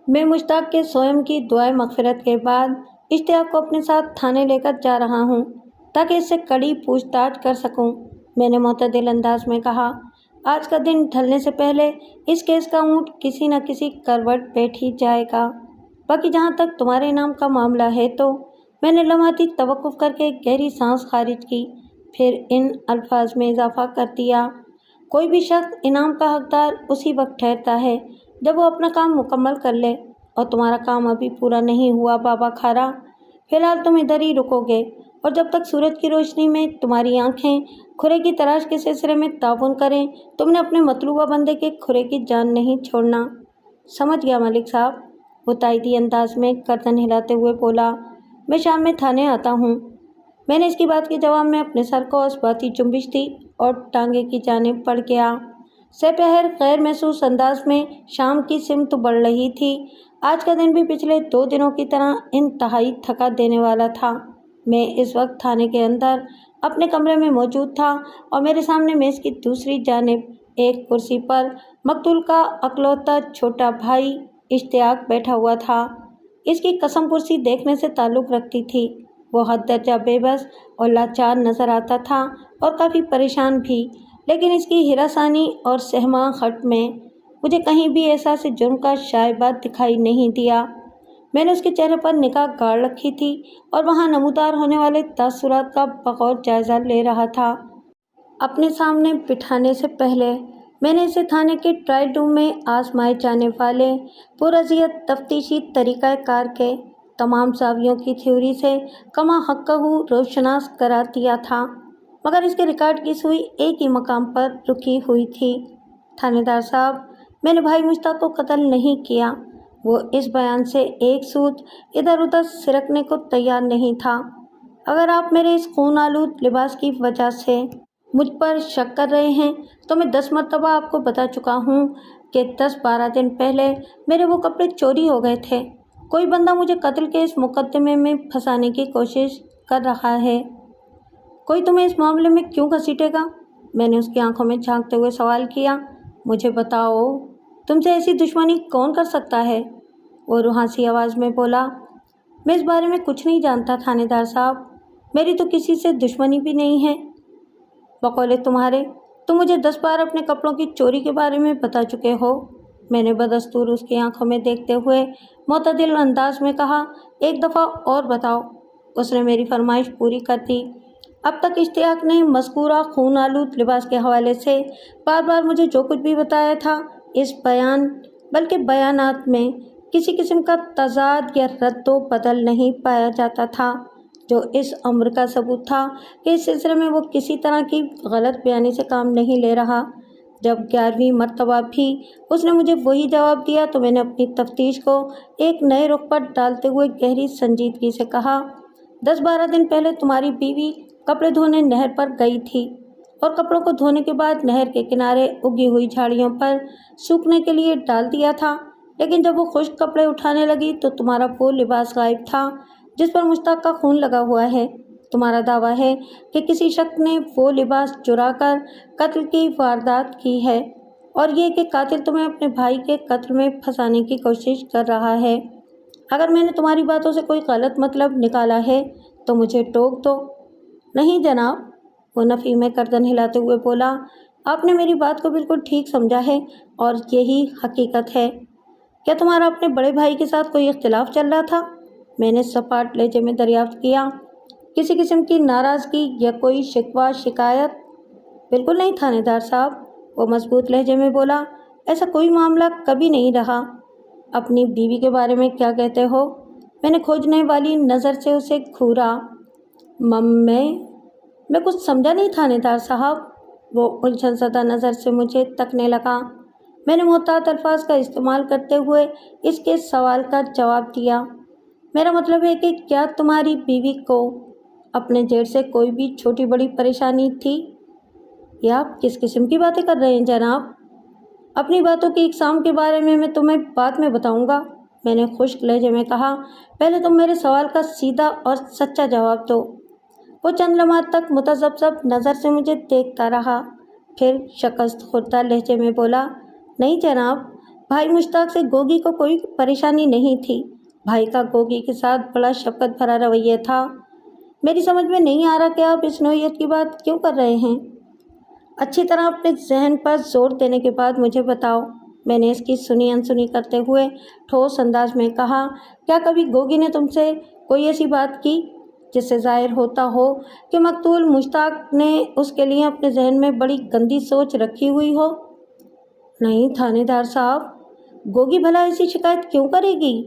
میں مشتاق کے سوئم کی دعائے مغفرت کے بعد اشتیاق کو اپنے ساتھ تھانے لے کر جا رہا ہوں تاکہ اس سے کڑی پوچھ تاچھ کر سکوں، میں نے معتدل انداز میں کہا۔ آج کا دن ڈھلنے سے پہلے اس کیس کا اونٹ کسی نہ کسی کروٹ بیٹھ ہی جائے گا۔ باقی جہاں تک تمہارے انعام کا معاملہ ہے تو میں نے لمحاتی توقف کر کے گہری سانس خارج کی، پھر ان الفاظ میں اضافہ کر دیا، کوئی بھی شخص انعام کا حقدار اسی وقت ٹھہرتا ہے جب وہ اپنا کام مکمل کر لے، اور تمہارا کام ابھی پورا نہیں ہوا بابا کھارا۔ فی الحال تم ادھر ہی رکو گے اور جب تک سورج کی روشنی میں تمہاری آنکھیں کھرے کی تلاش کے سلسلے میں تعاون کریں تم نے اپنے مطلوبہ بندے کے کھرے کی جان نہیں چھوڑنا۔ سمجھ گیا ملک صاحب، وہ تائیدی انداز میں گردن ہلاتے ہوئے بولا۔ میں شام میں تھانے آتا ہوں۔ میں نے اس کی بات کے جواب میں اپنے سر کو اثباتی جنبش دی اور ٹانگے کی جانب بڑھ گیا۔ سپہر غیر محسوس انداز میں شام کی سمت بڑھ رہی تھی۔ آج کا دن بھی پچھلے 2 دنوں کی طرح انتہائی تھکا دینے والا تھا۔ میں اس وقت تھانے کے اندر اپنے کمرے میں موجود تھا اور میرے سامنے میز کی دوسری جانب ایک کرسی پر مقتول کا اکلوتا چھوٹا بھائی اشتیاق بیٹھا ہوا تھا۔ اس کی قسم پرسی دیکھنے سے تعلق رکھتی تھی۔ وہ حد درجہ بے بس اور لاچار نظر آتا تھا اور کافی پریشان بھی، لیکن اس کی ہراسانی اور سہمہ خٹ میں مجھے کہیں بھی احساس جرم کا شائبہ دکھائی نہیں دیا۔ میں نے اس کے چہرے پر نگاہ گاڑ رکھی تھی اور وہاں نمودار ہونے والے تاثرات کا بغور جائزہ لے رہا تھا۔ اپنے سامنے بٹھانے سے پہلے میں نے اسے تھانے کے ٹرائل روم میں آزمائے جانے والے پراذیت تفتیشی طریقہ کار کے تمام زاویوں کی تھیوری سے کما حقہ روشناس کرا دیا تھا، مگر اس کے ریکارڈ کی سوئی ایک ہی مقام پر رکی ہوئی تھی۔ تھانے دار صاحب، میں نے بھائی مشتاق کو قتل نہیں کیا۔ وہ اس بیان سے ایک سوت ادھر ادھر سرکنے کو تیار نہیں تھا۔ اگر آپ میرے اس خون آلود لباس کی وجہ سے مجھ پر شک کر رہے ہیں تو میں 10 مرتبہ آپ کو بتا چکا ہوں کہ 10-12 دن پہلے میرے وہ کپڑے چوری ہو گئے تھے۔ کوئی بندہ مجھے قتل کے اس مقدمے میں پھنسانے کی کوشش کر رہا ہے۔ کوئی تمہیں اس معاملے میں کیوں گھسیٹے گا؟ میں نے اس کی آنکھوں میں جھانکتے ہوئے سوال کیا۔ مجھے بتاؤ، تم سے ایسی دشمنی کون کر سکتا ہے؟ وہ روحانسی آواز میں بولا۔ میں اس بارے میں کچھ نہیں جانتا تھانے دار صاحب، میری تو کسی سے دشمنی بھی نہیں ہے۔ بقول تمہارے، تم مجھے 10 بار اپنے کپڑوں کی چوری کے بارے میں بتا چکے ہو، میں نے بدستور اس کی آنکھوں میں دیکھتے ہوئے معتدل انداز میں کہا۔ ایک دفعہ اور بتاؤ۔ اس نے میری فرمائش پوری کر دی۔ اب تک اشتیاق نے مذکورہ خون آلود لباس کے حوالے سے بار بار مجھے جو کچھ بھی بتایا تھا، اس بیان بلکہ بیانات میں کسی قسم کا تضاد یا رد و بدل نہیں پایا جاتا تھا، جو اس امر کا ثبوت تھا کہ اس سلسلے میں وہ کسی طرح کی غلط بیانی سے کام نہیں لے رہا۔ جب 11ویں مرتبہ بھی اس نے مجھے وہی جواب دیا تو میں نے اپنی تفتیش کو ایک نئے رخ پر ڈالتے ہوئے گہری سنجیدگی سے کہا، 10-12 دن پہلے تمہاری بیوی کپڑے دھونے نہر پر گئی تھی اور کپڑوں کو دھونے کے بعد نہر کے کنارے اگی ہوئی جھاڑیوں پر سوکھنے کے لیے ڈال دیا تھا، لیکن جب وہ خشک کپڑے اٹھانے لگی تو تمہارا وہ لباس غائب تھا جس پر مشتاق کا خون لگا ہوا ہے۔ تمہارا دعویٰ ہے کہ کسی شخص نے وہ لباس چرا کر قتل کی واردات کی ہے، اور یہ کہ قاتل تمہیں اپنے بھائی کے قتل میں پھنسانے کی کوشش کر رہا ہے۔ اگر میں نے تمہاری باتوں سے کوئی غلط مطلب نکالا ہے تو مجھے ٹوک دو۔ نہیں جناب، وہ نفی میں گردن ہلاتے ہوئے بولا۔ آپ نے میری بات کو بالکل ٹھیک سمجھا ہے اور یہی حقیقت ہے۔ کیا تمہارا اپنے بڑے بھائی کے ساتھ کوئی اختلاف چل رہا تھا؟ میں نے سپاٹ لہجے میں دریافت کیا۔ کسی قسم کی ناراضگی یا کوئی شکوہ شکایت؟ بالکل نہیں تھانے دار صاحب، وہ مضبوط لہجے میں بولا، ایسا کوئی معاملہ کبھی نہیں رہا۔ اپنی بیوی کے بارے میں کیا کہتے ہو؟ میں نے کھوجنے والی نظر سے اسے گھورا۔ میں کچھ سمجھا نہیں تھانے دار صاحب۔ وہ الجھن زدہ نظر سے مجھے تکنے لگا۔ میں نے محتاط الفاظ کا استعمال کرتے ہوئے اس کے سوال کا جواب دیا۔ میرا مطلب ہے کہ کیا تمہاری بیوی کو اپنے جیٹ سے کوئی بھی چھوٹی بڑی پریشانی تھی؟ یہ آپ کس قسم کی باتیں کر رہے ہیں جناب؟ اپنی باتوں کی اقسام کے بارے میں تمہیں بعد میں بتاؤں گا، میں نے خشک لہجے میں کہا۔ پہلے تم میرے سوال کا سیدھا اور سچا جواب دو۔ وہ چند لمحات تک متذبذب نظر سے مجھے دیکھتا رہا، پھر شکست خوردہ لہجے میں بولا، نہیں جناب، بھائی مشتاق سے گوگی کو کوئی پریشانی نہیں تھی۔ بھائی کا گوگی کے ساتھ بڑا شفقت بھرا رویہ تھا۔ میری سمجھ میں نہیں آ رہا کہ آپ اس نوعیت کی بات کیوں کر رہے ہیں؟ اچھی طرح اپنے ذہن پر زور دینے کے بعد مجھے بتاؤ، میں نے اس کی سنی انسنی کرتے ہوئے ٹھوس انداز میں کہا۔ کیا کبھی گوگی نے تم سے کوئی ایسی بات کی جس سے ظاہر ہوتا ہو کہ مقتول مشتاق نے اس کے لیے اپنے ذہن میں بڑی گندی سوچ رکھی ہوئی ہو؟ نہیں تھانے دار صاحب، گوگی بھلا ایسی شکایت کیوں کرے گی؟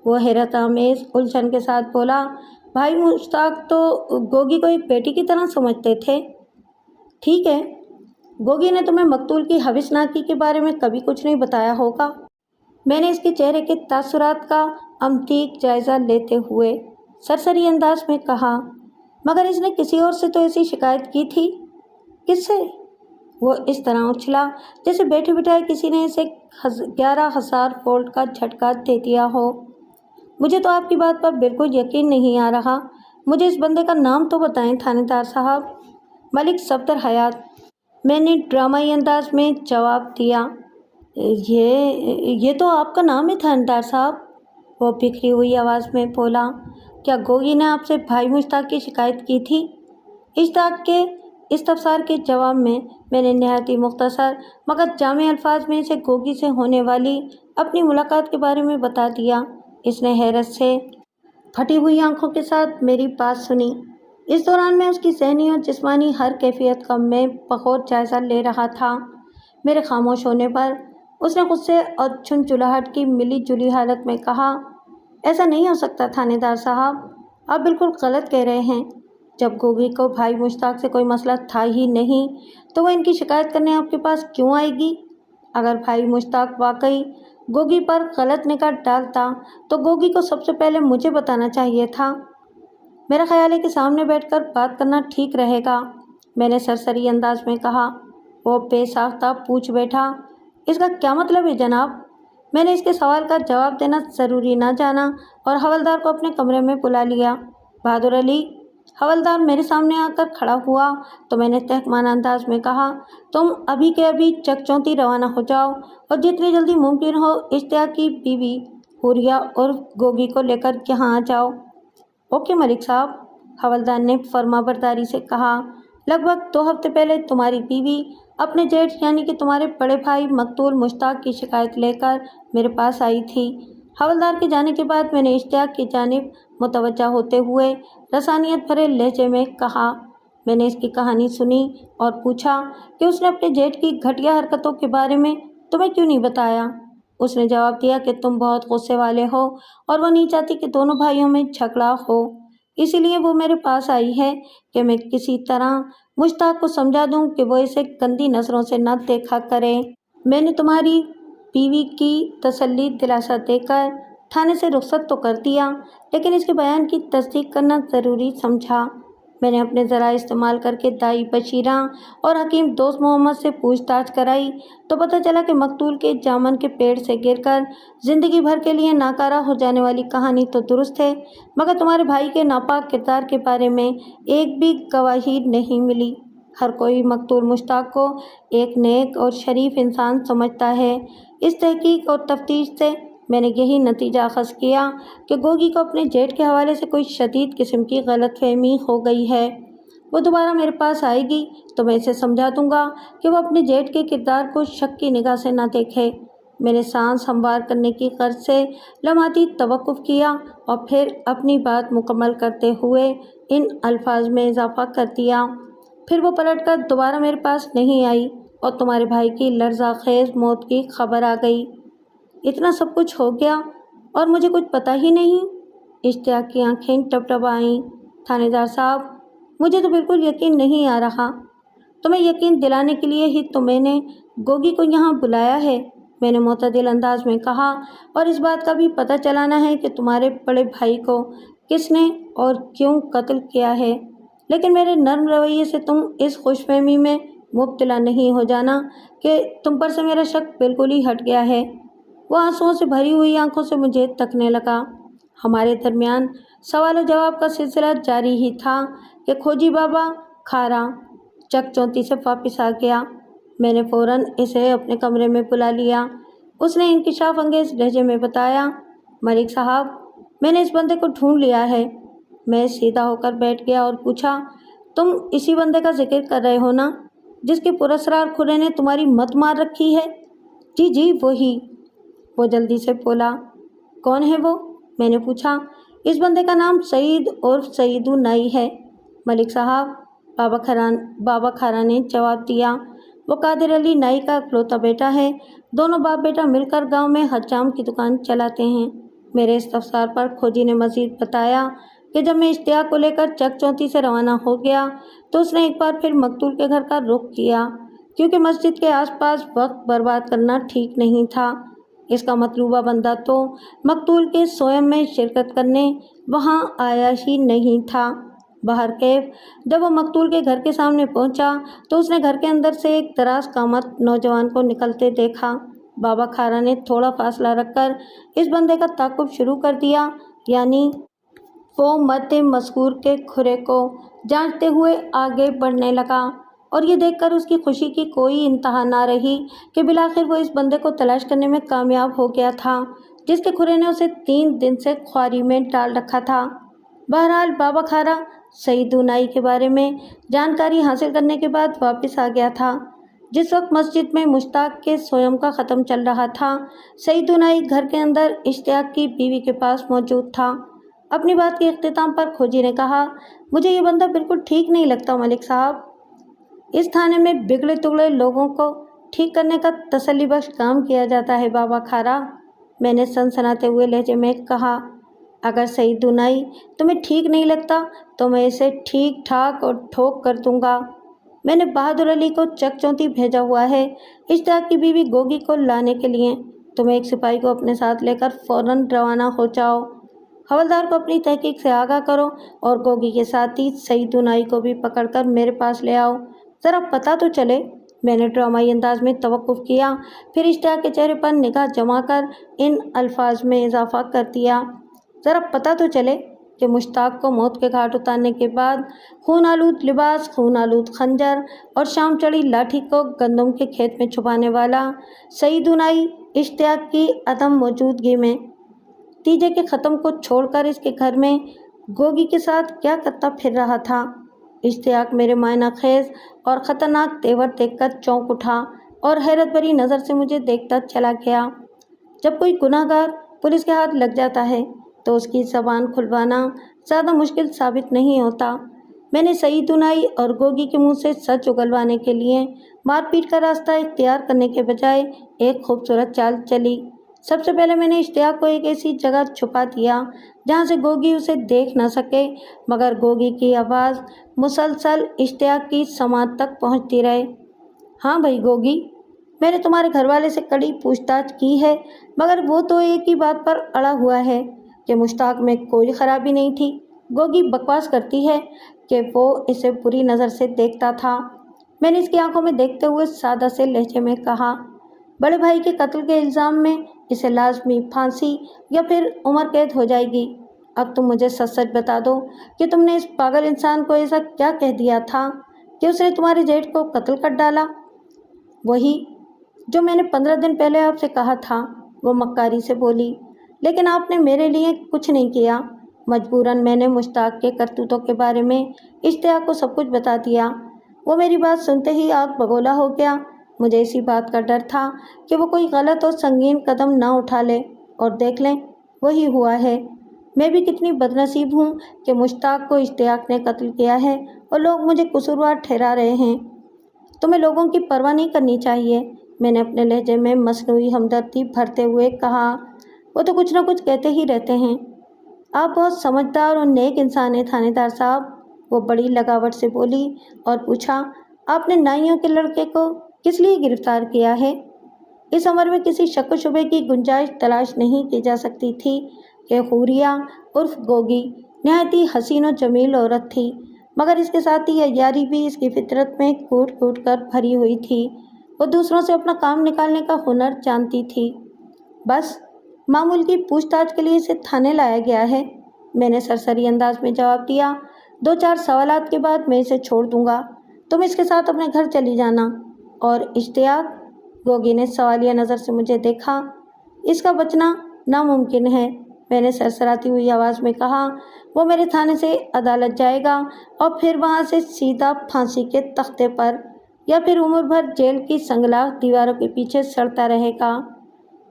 وہ حیرت آمیز الجھن کے ساتھ بولا، بھائی مشتاق تو گوگی کو ایک بیٹی کی طرح سمجھتے تھے۔ ٹھیک ہے، گوگی نے تمہیں مقتول کی حوثناکی کے بارے میں کبھی کچھ نہیں بتایا ہوگا؟ میں نے اس کے چہرے کے تاثرات کا عمدیق جائزہ لیتے ہوئے سرسری انداز میں کہا، مگر اس نے کسی اور سے تو ایسی شکایت کی تھی۔ کس سے؟ وہ اس طرح اچھلا جیسے بیٹھے بٹھائے کسی نے اسے 11,000 وولٹ کا جھٹکا دے دیا ہو۔ مجھے تو آپ کی بات پر بالکل یقین نہیں آ رہا۔ مجھے اس بندے کا نام تو بتائیں تھانے دار صاحب۔ ملک صفدر حیات، میں نے ڈرامائی انداز میں جواب دیا۔ یہ تو آپ کا نام ہے تھانے دار صاحب، وہ بکھری ہوئی آواز میں بولا۔ کیا گوگی نے آپ سے بھائی مشتاق کی شکایت کی تھی؟ اشتیاق کے استفسار کے جواب میں نے نہایت ہی مختصر مگر جامع الفاظ میں اسے گوگی سے ہونے والی اپنی ملاقات کے بارے میں بتا دیا۔ اس نے حیرت سے پھٹی ہوئی آنکھوں کے ساتھ میری بات سنی۔ اس دوران میں اس کی ذہنی اور جسمانی ہر کیفیت کا میں بغور جائزہ لے رہا تھا۔ میرے خاموش ہونے پر اس نے غصے اور چنچلاہٹ کی ملی جلی حالت میں کہا، ایسا نہیں ہو سکتا تھانے دار صاحب، آپ بالکل غلط کہہ رہے ہیں۔ جب گوگی کو بھائی مشتاق سے کوئی مسئلہ تھا ہی نہیں تو وہ ان کی شکایت کرنے آپ کے پاس کیوں آئے گی؟ اگر بھائی مشتاق واقعی گوگی پر غلط نگاہ ڈالتا تو گوگی کو سب سے پہلے مجھے بتانا چاہیے تھا۔ میرا خیال ہے کہ سامنے بیٹھ کر بات کرنا ٹھیک رہے گا، میں نے سرسری انداز میں کہا۔ وہ بے ساختہ پوچھ بیٹھا، اس کا کیا مطلب ہے جناب؟ میں نے اس کے سوال کا جواب دینا ضروری نہ جانا اور حوالدار کو اپنے کمرے میں بلا لیا۔ بہادر علی، حوالدار میرے سامنے آ کر کھڑا ہوا تو میں نے تحقیرانہ انداز میں کہا، تم ابھی کے ابھی چکچونتی روانہ ہو جاؤ اور جتنی جلدی ممکن ہو اشتیاق کی بیوی حوریہ اور گوگی کو لے کر یہاں آ جاؤ۔ اوکے ملک صاحب، حوالدار نے فرما برداری سے کہا۔ لگ بھگ 2 ہفتے پہلے تمہاری بیوی اپنے جیٹ یعنی کہ تمہارے بڑے بھائی مقتول مشتاق کی شکایت لے کر میرے پاس آئی تھی۔ حوالدار کے جانے کے بعد میں نے اشتیاق کی جانب متوجہ ہوتے ہوئے رسانیت بھرے لہجے میں کہا، میں نے اس کی کہانی سنی اور پوچھا کہ اس نے اپنے جیٹ کی گھٹیا حرکتوں کے بارے میں تمہیں کیوں نہیں بتایا؟ اس نے جواب دیا کہ تم بہت غصے والے ہو اور وہ نہیں چاہتی کہ دونوں بھائیوں میں جھگڑا ہو، اسی لیے وہ میرے پاس آئی ہے کہ میں کسی طرح مشتاق کو سمجھا دوں کہ وہ اسے گندی نظروں سے نہ دیکھا کرے۔ میں نے تمہاری بیوی کی تسلی دلاسا دے کر تھانے سے رخصت تو کر دیا، لیکن اس کے بیان کی تصدیق کرنا ضروری سمجھا۔ میں نے اپنے ذرائع استعمال کر کے دائی بشیرہ اور حکیم دوست محمد سے پوچھ تاچھ کرائی تو پتہ چلا کہ مقتول کے جامن کے پیڑ سے گر کر زندگی بھر کے لیے ناکارہ ہو جانے والی کہانی تو درست ہے، مگر تمہارے بھائی کے ناپاک کردار کے بارے میں ایک بھی گواہی نہیں ملی۔ ہر کوئی مقتول مشتاق کو ایک نیک اور شریف انسان سمجھتا ہے۔ اس تحقیق اور تفتیش سے میں نے یہی نتیجہ اخذ کیا کہ گوگی کو اپنے جیٹ کے حوالے سے کوئی شدید قسم کی غلط فہمی ہو گئی ہے۔ وہ دوبارہ میرے پاس آئے گی تو میں اسے سمجھا دوں گا کہ وہ اپنے جیٹ کے کردار کو شک کی نگاہ سے نہ دیکھے۔ میں نے سانس ہموار کرنے کی غرض سے لمحاتی توقف کیا اور پھر اپنی بات مکمل کرتے ہوئے ان الفاظ میں اضافہ کر دیا، پھر وہ پلٹ کر دوبارہ میرے پاس نہیں آئی اور تمہارے بھائی کی لرزہ خیز موت کی خبر آ گئی۔ اتنا سب کچھ ہو گیا اور مجھے کچھ پتہ ہی نہیں؟ اشتیاق کی آنکھیں ٹپٹپائیں۔ تھانے دار صاحب، مجھے تو بالکل یقین نہیں آ رہا۔ تمہیں یقین دلانے کے لیے ہی تو میں نے گوگی کو یہاں بلایا ہے، میں نے معتدل انداز میں کہا، اور اس بات کا بھی پتہ چلانا ہے کہ تمہارے بڑے بھائی کو کس نے اور کیوں قتل کیا ہے، لیکن میرے نرم رویے سے تم اس خوش فہمی میں مبتلا نہیں ہو جانا کہ تم پر سے میرا شک بالکل ہی ہٹ گیا ہے۔ وہ آنسوؤں سے بھری ہوئی آنکھوں سے مجھے تکنے لگا۔ ہمارے درمیان سوال و جواب کا سلسلہ جاری ہی تھا کہ کھوجی بابا کھارا چکچونتی سے واپس آ گیا۔ میں نے فوراً اسے اپنے کمرے میں بلا لیا۔ اس نے انکشاف انگیز لہجے میں بتایا، ملک صاحب، میں نے اس بندے کو ڈھونڈ لیا ہے۔ میں سیدھا ہو کر بیٹھ گیا اور پوچھا، تم اسی بندے کا ذکر کر رہے ہو نا جس کے پراسرار کھرے نے تمہاری مت مار رکھی ہے؟ جی جی وہی، وہ جلدی سے بولا۔ کون ہے وہ؟ میں نے پوچھا۔ اس بندے کا نام سعید عرف سعیدو نائی ہے ملک صاحب، بابا کھارا نے جواب دیا۔ وہ قادر علی نائی کا اکلوتا بیٹا ہے، دونوں باپ بیٹا مل کر گاؤں میں حجام کی دکان چلاتے ہیں۔ میرے استفسار پر کھوجی نے مزید بتایا کہ جب میں اشتیاق کو لے کر چکچونتی سے روانہ ہو گیا تو اس نے ایک بار پھر مقتول کے گھر کا رخ کیا، کیونکہ مسجد کے آس پاس وقت برباد کرنا ٹھیک نہیں تھا۔ اس کا مطلوبہ بندہ تو مقتول کے سوئم میں شرکت کرنے وہاں آیا ہی نہیں تھا۔ بہرکیف جب وہ مقتول کے گھر کے سامنے پہنچا تو اس نے گھر کے اندر سے ایک دراز قامت نوجوان کو نکلتے دیکھا۔ بابا کھارا نے تھوڑا فاصلہ رکھ کر اس بندے کا تعاقب شروع کر دیا، یعنی وہ مرد مذکور کے کھرے کو جانچتے ہوئے آگے بڑھنے لگا، اور یہ دیکھ کر اس کی خوشی کی کوئی انتہا نہ رہی کہ بالآخر وہ اس بندے کو تلاش کرنے میں کامیاب ہو گیا تھا جس کے کھرے نے اسے 3 دن سے خواری میں ڈال رکھا تھا۔ بہرحال بابا کھارا سعیدو نائی کے بارے میں جانکاری حاصل کرنے کے بعد واپس آ گیا تھا۔ جس وقت مسجد میں مشتاق کے سوئم کا ختم چل رہا تھا، سعیدو نائی گھر کے اندر اشتیاق کی بیوی کے پاس موجود تھا۔ اپنی بات کے اختتام پر کھوجی نے کہا، مجھے یہ بندہ بالکل ٹھیک نہیں لگتا ملک صاحب۔ اس تھانے میں بگڑے تگڑے لوگوں کو ٹھیک کرنے کا تسلی بخش کام کیا جاتا ہے بابا کھارا، میں نے سنسناتے ہوئے لہجے میں کہا۔ اگر سعیدو نائی تمہیں ٹھیک نہیں لگتا تو میں اسے ٹھیک ٹھاک اور ٹھوک کر دوں گا۔ میں نے بہادر علی کو چکچونتی بھیجا ہوا ہے اشتیاق کی بیوی گوگی کو لانے کے لیے۔ تم ایک سپاہی کو اپنے ساتھ لے کر فوراً روانہ ہو جاؤ۔ حوالدار کو اپنی تحقیق سے آگاہ کرو اور گوگی کے ساتھ ہی سعیدو نائی کو بھی پکڑ کر میرے پاس لے آؤ، ذرا پتہ تو چلے۔ میں نے ڈرامائی انداز میں توقف کیا، پھر اشتیاق کے چہرے پر نگاہ جما کر ان الفاظ میں اضافہ کر دیا، ذرا پتہ تو چلے کہ مشتاق کو موت کے گھاٹ اتارنے کے بعد خون آلود لباس، خون آلود خنجر اور شام چڑھی لاٹھی کو گندم کے کھیت میں چھپانے والا سعیدو نائی اشتیاق کی عدم موجودگی میں تیجے کے ختم کو چھوڑ کر اس کے گھر میں گوگی کے ساتھ کیا کرتا پھر رہا تھا۔ اشتیاق میرے معائنہ خیز اور خطرناک تیور دیکھ کر چونک اٹھا اور حیرت بھری نظر سے مجھے دیکھتا چلا گیا۔ جب کوئی گناہ گار پولیس کے ہاتھ لگ جاتا ہے تو اس کی زبان کھلوانا زیادہ مشکل ثابت نہیں ہوتا۔ میں نے سعیدو نائی اور گوگی کے منہ سے سچ اگلوانے کے لیے مار پیٹ کا راستہ اختیار کرنے کے بجائے ایک خوبصورت چال چلی۔ سب سے پہلے میں نے اشتیاق کو ایک ایسی جگہ چھپا دیا جہاں سے گوگی اسے دیکھ نہ سکے، مگر گوگی کی آواز مسلسل اشتیاق کی سماعت تک پہنچتی رہے۔ ہاں بھائی گوگی، میں نے تمہارے گھر والے سے کڑی پوچھ تاچھ کی ہے، مگر وہ تو ایک ہی بات پر اڑا ہوا ہے کہ مشتاق میں کوئی خرابی نہیں تھی۔ گوگی بکواس کرتی ہے کہ وہ اسے بری نظر سے دیکھتا تھا، میں نے اس کی آنکھوں میں دیکھتے ہوئے سادہ سے لہجے میں کہا۔ بڑے بھائی کے قتل کے الزام میں اسے لازمی پھانسی یا پھر عمر قید ہو جائے گی۔ اب تم مجھے سچ سچ بتا دو کہ تم نے اس پاگل انسان کو ایسا کیا کہہ دیا تھا کہ اس نے تمہارے جیٹ کو قتل کر ڈالا؟ وہی جو میں نے 15 دن پہلے آپ سے کہا تھا، وہ مکاری سے بولی۔ لیکن آپ نے میرے لیے کچھ نہیں کیا، مجبوراً میں نے مشتاق کے کرتوتوں کے بارے میں اشتیاق کو سب کچھ بتا دیا۔ وہ میری بات سنتے ہی آگ بگولا ہو گیا۔ مجھے اسی بات کا ڈر تھا کہ وہ کوئی غلط اور سنگین قدم نہ اٹھا لے، اور دیکھ لیں وہی ہوا ہے۔ میں بھی کتنی بدنصیب ہوں کہ مشتاق کو اشتیاق نے قتل کیا ہے اور لوگ مجھے قصوروار ٹھہرا رہے ہیں۔ تمہیں لوگوں کی پرواہ نہیں کرنی چاہیے، میں نے اپنے لہجے میں مصنوعی ہمدردی بھرتے ہوئے کہا۔ وہ تو کچھ نہ کچھ کہتے ہی رہتے ہیں۔ آپ بہت سمجھدار اور نیک انسان ہیں تھانے دار صاحب، وہ بڑی لگاوٹ سے بولی اور پوچھا، آپ نے نائیوں کے لڑکے کو کس لیے گرفتار کیا ہے؟ اس عمر میں کسی شک و شبے کی گنجائش تلاش نہیں کی جا سکتی تھی کہ حوریہ عرف گوگی نہایت ہی حسین و جمیل عورت تھی، مگر اس کے ساتھ ہی عیاری بھی اس کی فطرت میں کوٹ کوٹ کر بھری ہوئی تھی۔ وہ دوسروں سے اپنا کام نکالنے کا ہنر جانتی تھی۔ بس معمول کی پوچھ تاچھ کے لیے اسے تھانے لایا گیا ہے، میں نے سرسری انداز میں جواب دیا۔ 2-4 سوالات کے بعد میں اسے چھوڑ دوں گا، تم اس کے ساتھ اپنے گھر چلی جانا۔ اور اشتیاق؟ گوگی نے سوالیہ نظر سے مجھے دیکھا۔ اس کا بچنا ناممکن ہے، میں نے سرسراتی ہوئی آواز میں کہا۔ وہ میرے تھانے سے عدالت جائے گا اور پھر وہاں سے سیدھا پھانسی کے تختے پر، یا پھر عمر بھر جیل کی سنگلاخ دیواروں کے پیچھے سڑتا رہے گا۔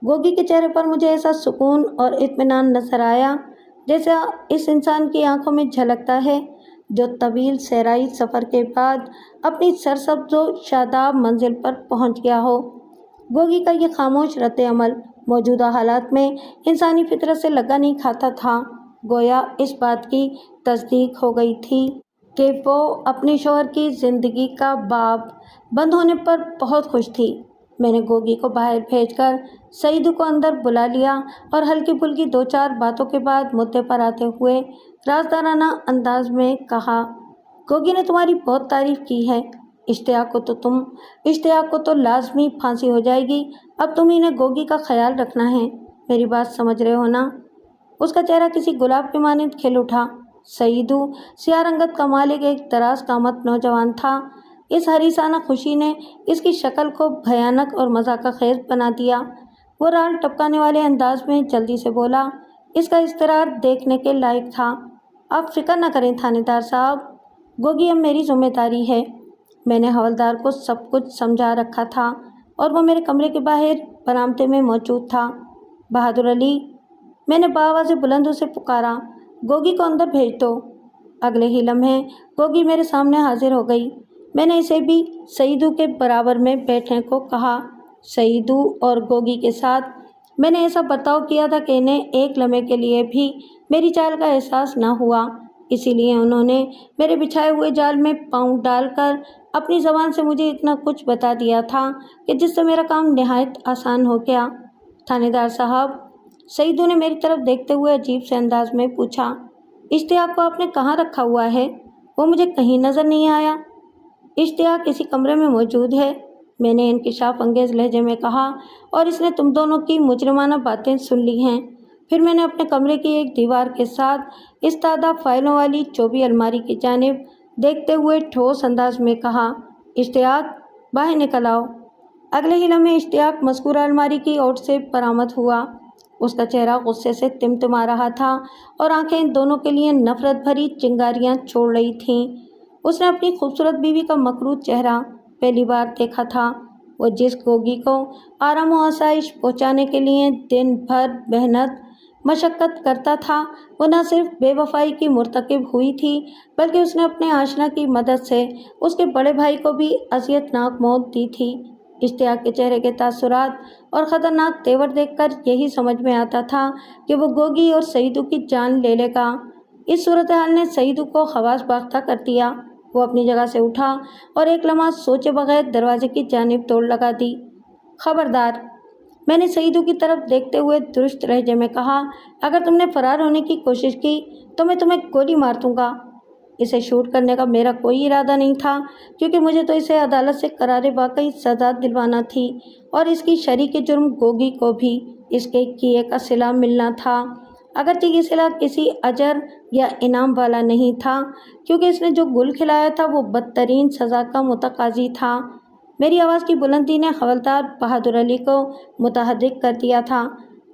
گوگی کے چہرے پر مجھے ایسا سکون اور اطمینان نظر آیا جیسا اس انسان کی آنکھوں میں جھلکتا ہے جو طویل صحرائی سفر کے بعد اپنی سرسبز و شاداب منزل پر پہنچ گیا ہو۔ گوگی کا یہ خاموش رد عمل موجودہ حالات میں انسانی فطرت سے لگا نہیں کھاتا تھا۔ گویا اس بات کی تصدیق ہو گئی تھی کہ وہ اپنی شوہر کی زندگی کا باب بند ہونے پر بہت خوش تھی۔ میں نے گوگی کو باہر بھیج کر سعیدو کو اندر بلا لیا اور ہلکی پھلکی 2-4 باتوں کے بعد مدعے پر آتے ہوئے رازدارانہ انداز میں کہا، گوگی نے تمہاری بہت تعریف کی ہے۔ اشتیاق کو تو لازمی پھانسی ہو جائے گی، اب تمہیں نے گوگی کا خیال رکھنا ہے، میری بات سمجھ رہے ہو نا؟ اس کا چہرہ کسی گلاب کے مانند کھل اٹھا۔ سعیدو سیاہ رنگت کا مالک ایک دراز قامت نوجوان تھا۔ اس حریصانہ خوشی نے اس کی شکل کو بھیانک اور مذاق خیز بنا دیا۔ وہ رال ٹپکانے والے انداز میں جلدی سے بولا، اس کا اضطرار دیکھنے کے لائق تھا۔ آپ فکر نہ کریں تھانے دار صاحب، گوگی اب میری ذمہ داری ہے۔ میں نے حوالدار کو سب کچھ سمجھا رکھا تھا اور وہ میرے کمرے کے باہر برآمدے میں موجود تھا۔ بہادر علی، میں نے بآواز بلند اسے پکارا، گوگی کو اندر بھیج دو۔ اگلے ہی لمحے گوگی میرے سامنے حاضر ہو گئی۔ میں نے اسے بھی سعیدو کے برابر میں بیٹھنے کو کہا۔ سعیدو اور گوگی کے ساتھ میں نے ایسا برتاؤ کیا تھا کہ انہیں ایک لمحے کے لیے بھی میری چال کا احساس نہ ہوا، اسی لیے انہوں نے میرے بچھائے ہوئے جال میں پاؤں ڈال کر اپنی زبان سے مجھے اتنا کچھ بتا دیا تھا کہ جس سے میرا کام نہایت آسان ہو گیا۔ تھانے دار صاحب، سعیدو نے میری طرف دیکھتے ہوئے عجیب سے انداز میں پوچھا، اشتیاق کو آپ نے کہاں رکھا ہوا ہے؟ وہ مجھے کہیں نظر نہیں آیا۔ اشتیاق اسی کمرے میں موجود ہے، میں نے انکشاف انگیز لہجے میں کہا، اور اس نے تم دونوں کی مجرمانہ باتیں سن لی ہیں۔ پھر میں نے اپنے کمرے کی ایک دیوار کے ساتھ استادہ فائلوں والی چوبی الماری کی جانب دیکھتے ہوئے ٹھوس انداز میں کہا، اشتیاق باہر نکل آؤ۔ اگلے ہی لمحے اشتیاق مذکورہ الماری کی اوٹ سے برآمد ہوا۔ اس کا چہرہ غصے سے تمتما رہا تھا اور آنکھیں ان دونوں کے لیے نفرت بھری چنگاریاں چھوڑ رہی تھیں۔ اس نے اپنی خوبصورت بیوی کا مکروہ چہرہ پہلی بار دیکھا تھا۔ وہ جس گوگی کو آرام و آسائش پہنچانے کے لیے دن بھر محنت مشقت کرتا تھا، وہ نہ صرف بے وفائی کی مرتکب ہوئی تھی بلکہ اس نے اپنے آشنا کی مدد سے اس کے بڑے بھائی کو بھی اذیتناک موت دی تھی۔ اشتیاق کے چہرے کے تاثرات اور خطرناک تیور دیکھ کر یہی سمجھ میں آتا تھا کہ وہ گوگی اور سعیدو کی جان لے لے گا۔ اس صورتحال نے سعیدو کو حواس باختہ کر دیا۔ وہ اپنی جگہ سے اٹھا اور ایک لمحہ سوچے بغیر دروازے کی جانب دوڑ لگا دی۔ خبردار، میں نے سعیدو کی طرف دیکھتے ہوئے درست لہجے میں کہا، اگر تم نے فرار ہونے کی کوشش کی تو میں تمہیں گولی مار دوں گا۔ اسے شوٹ کرنے کا میرا کوئی ارادہ نہیں تھا، کیونکہ مجھے تو اسے عدالت سے قرار واقعی سزا دلوانا تھی اور اس کی شریک جرم گوگی کو بھی اس کے کیے کا صلہ ملنا تھا، اگرچہ یہ صلہ کسی اجر یا انعام والا نہیں تھا، کیونکہ اس نے جو گل کھلایا تھا وہ بدترین سزا کا متقاضی تھا۔ میری آواز کی بلندی نے حوالدار بہادر علی کو متحرک کر دیا تھا۔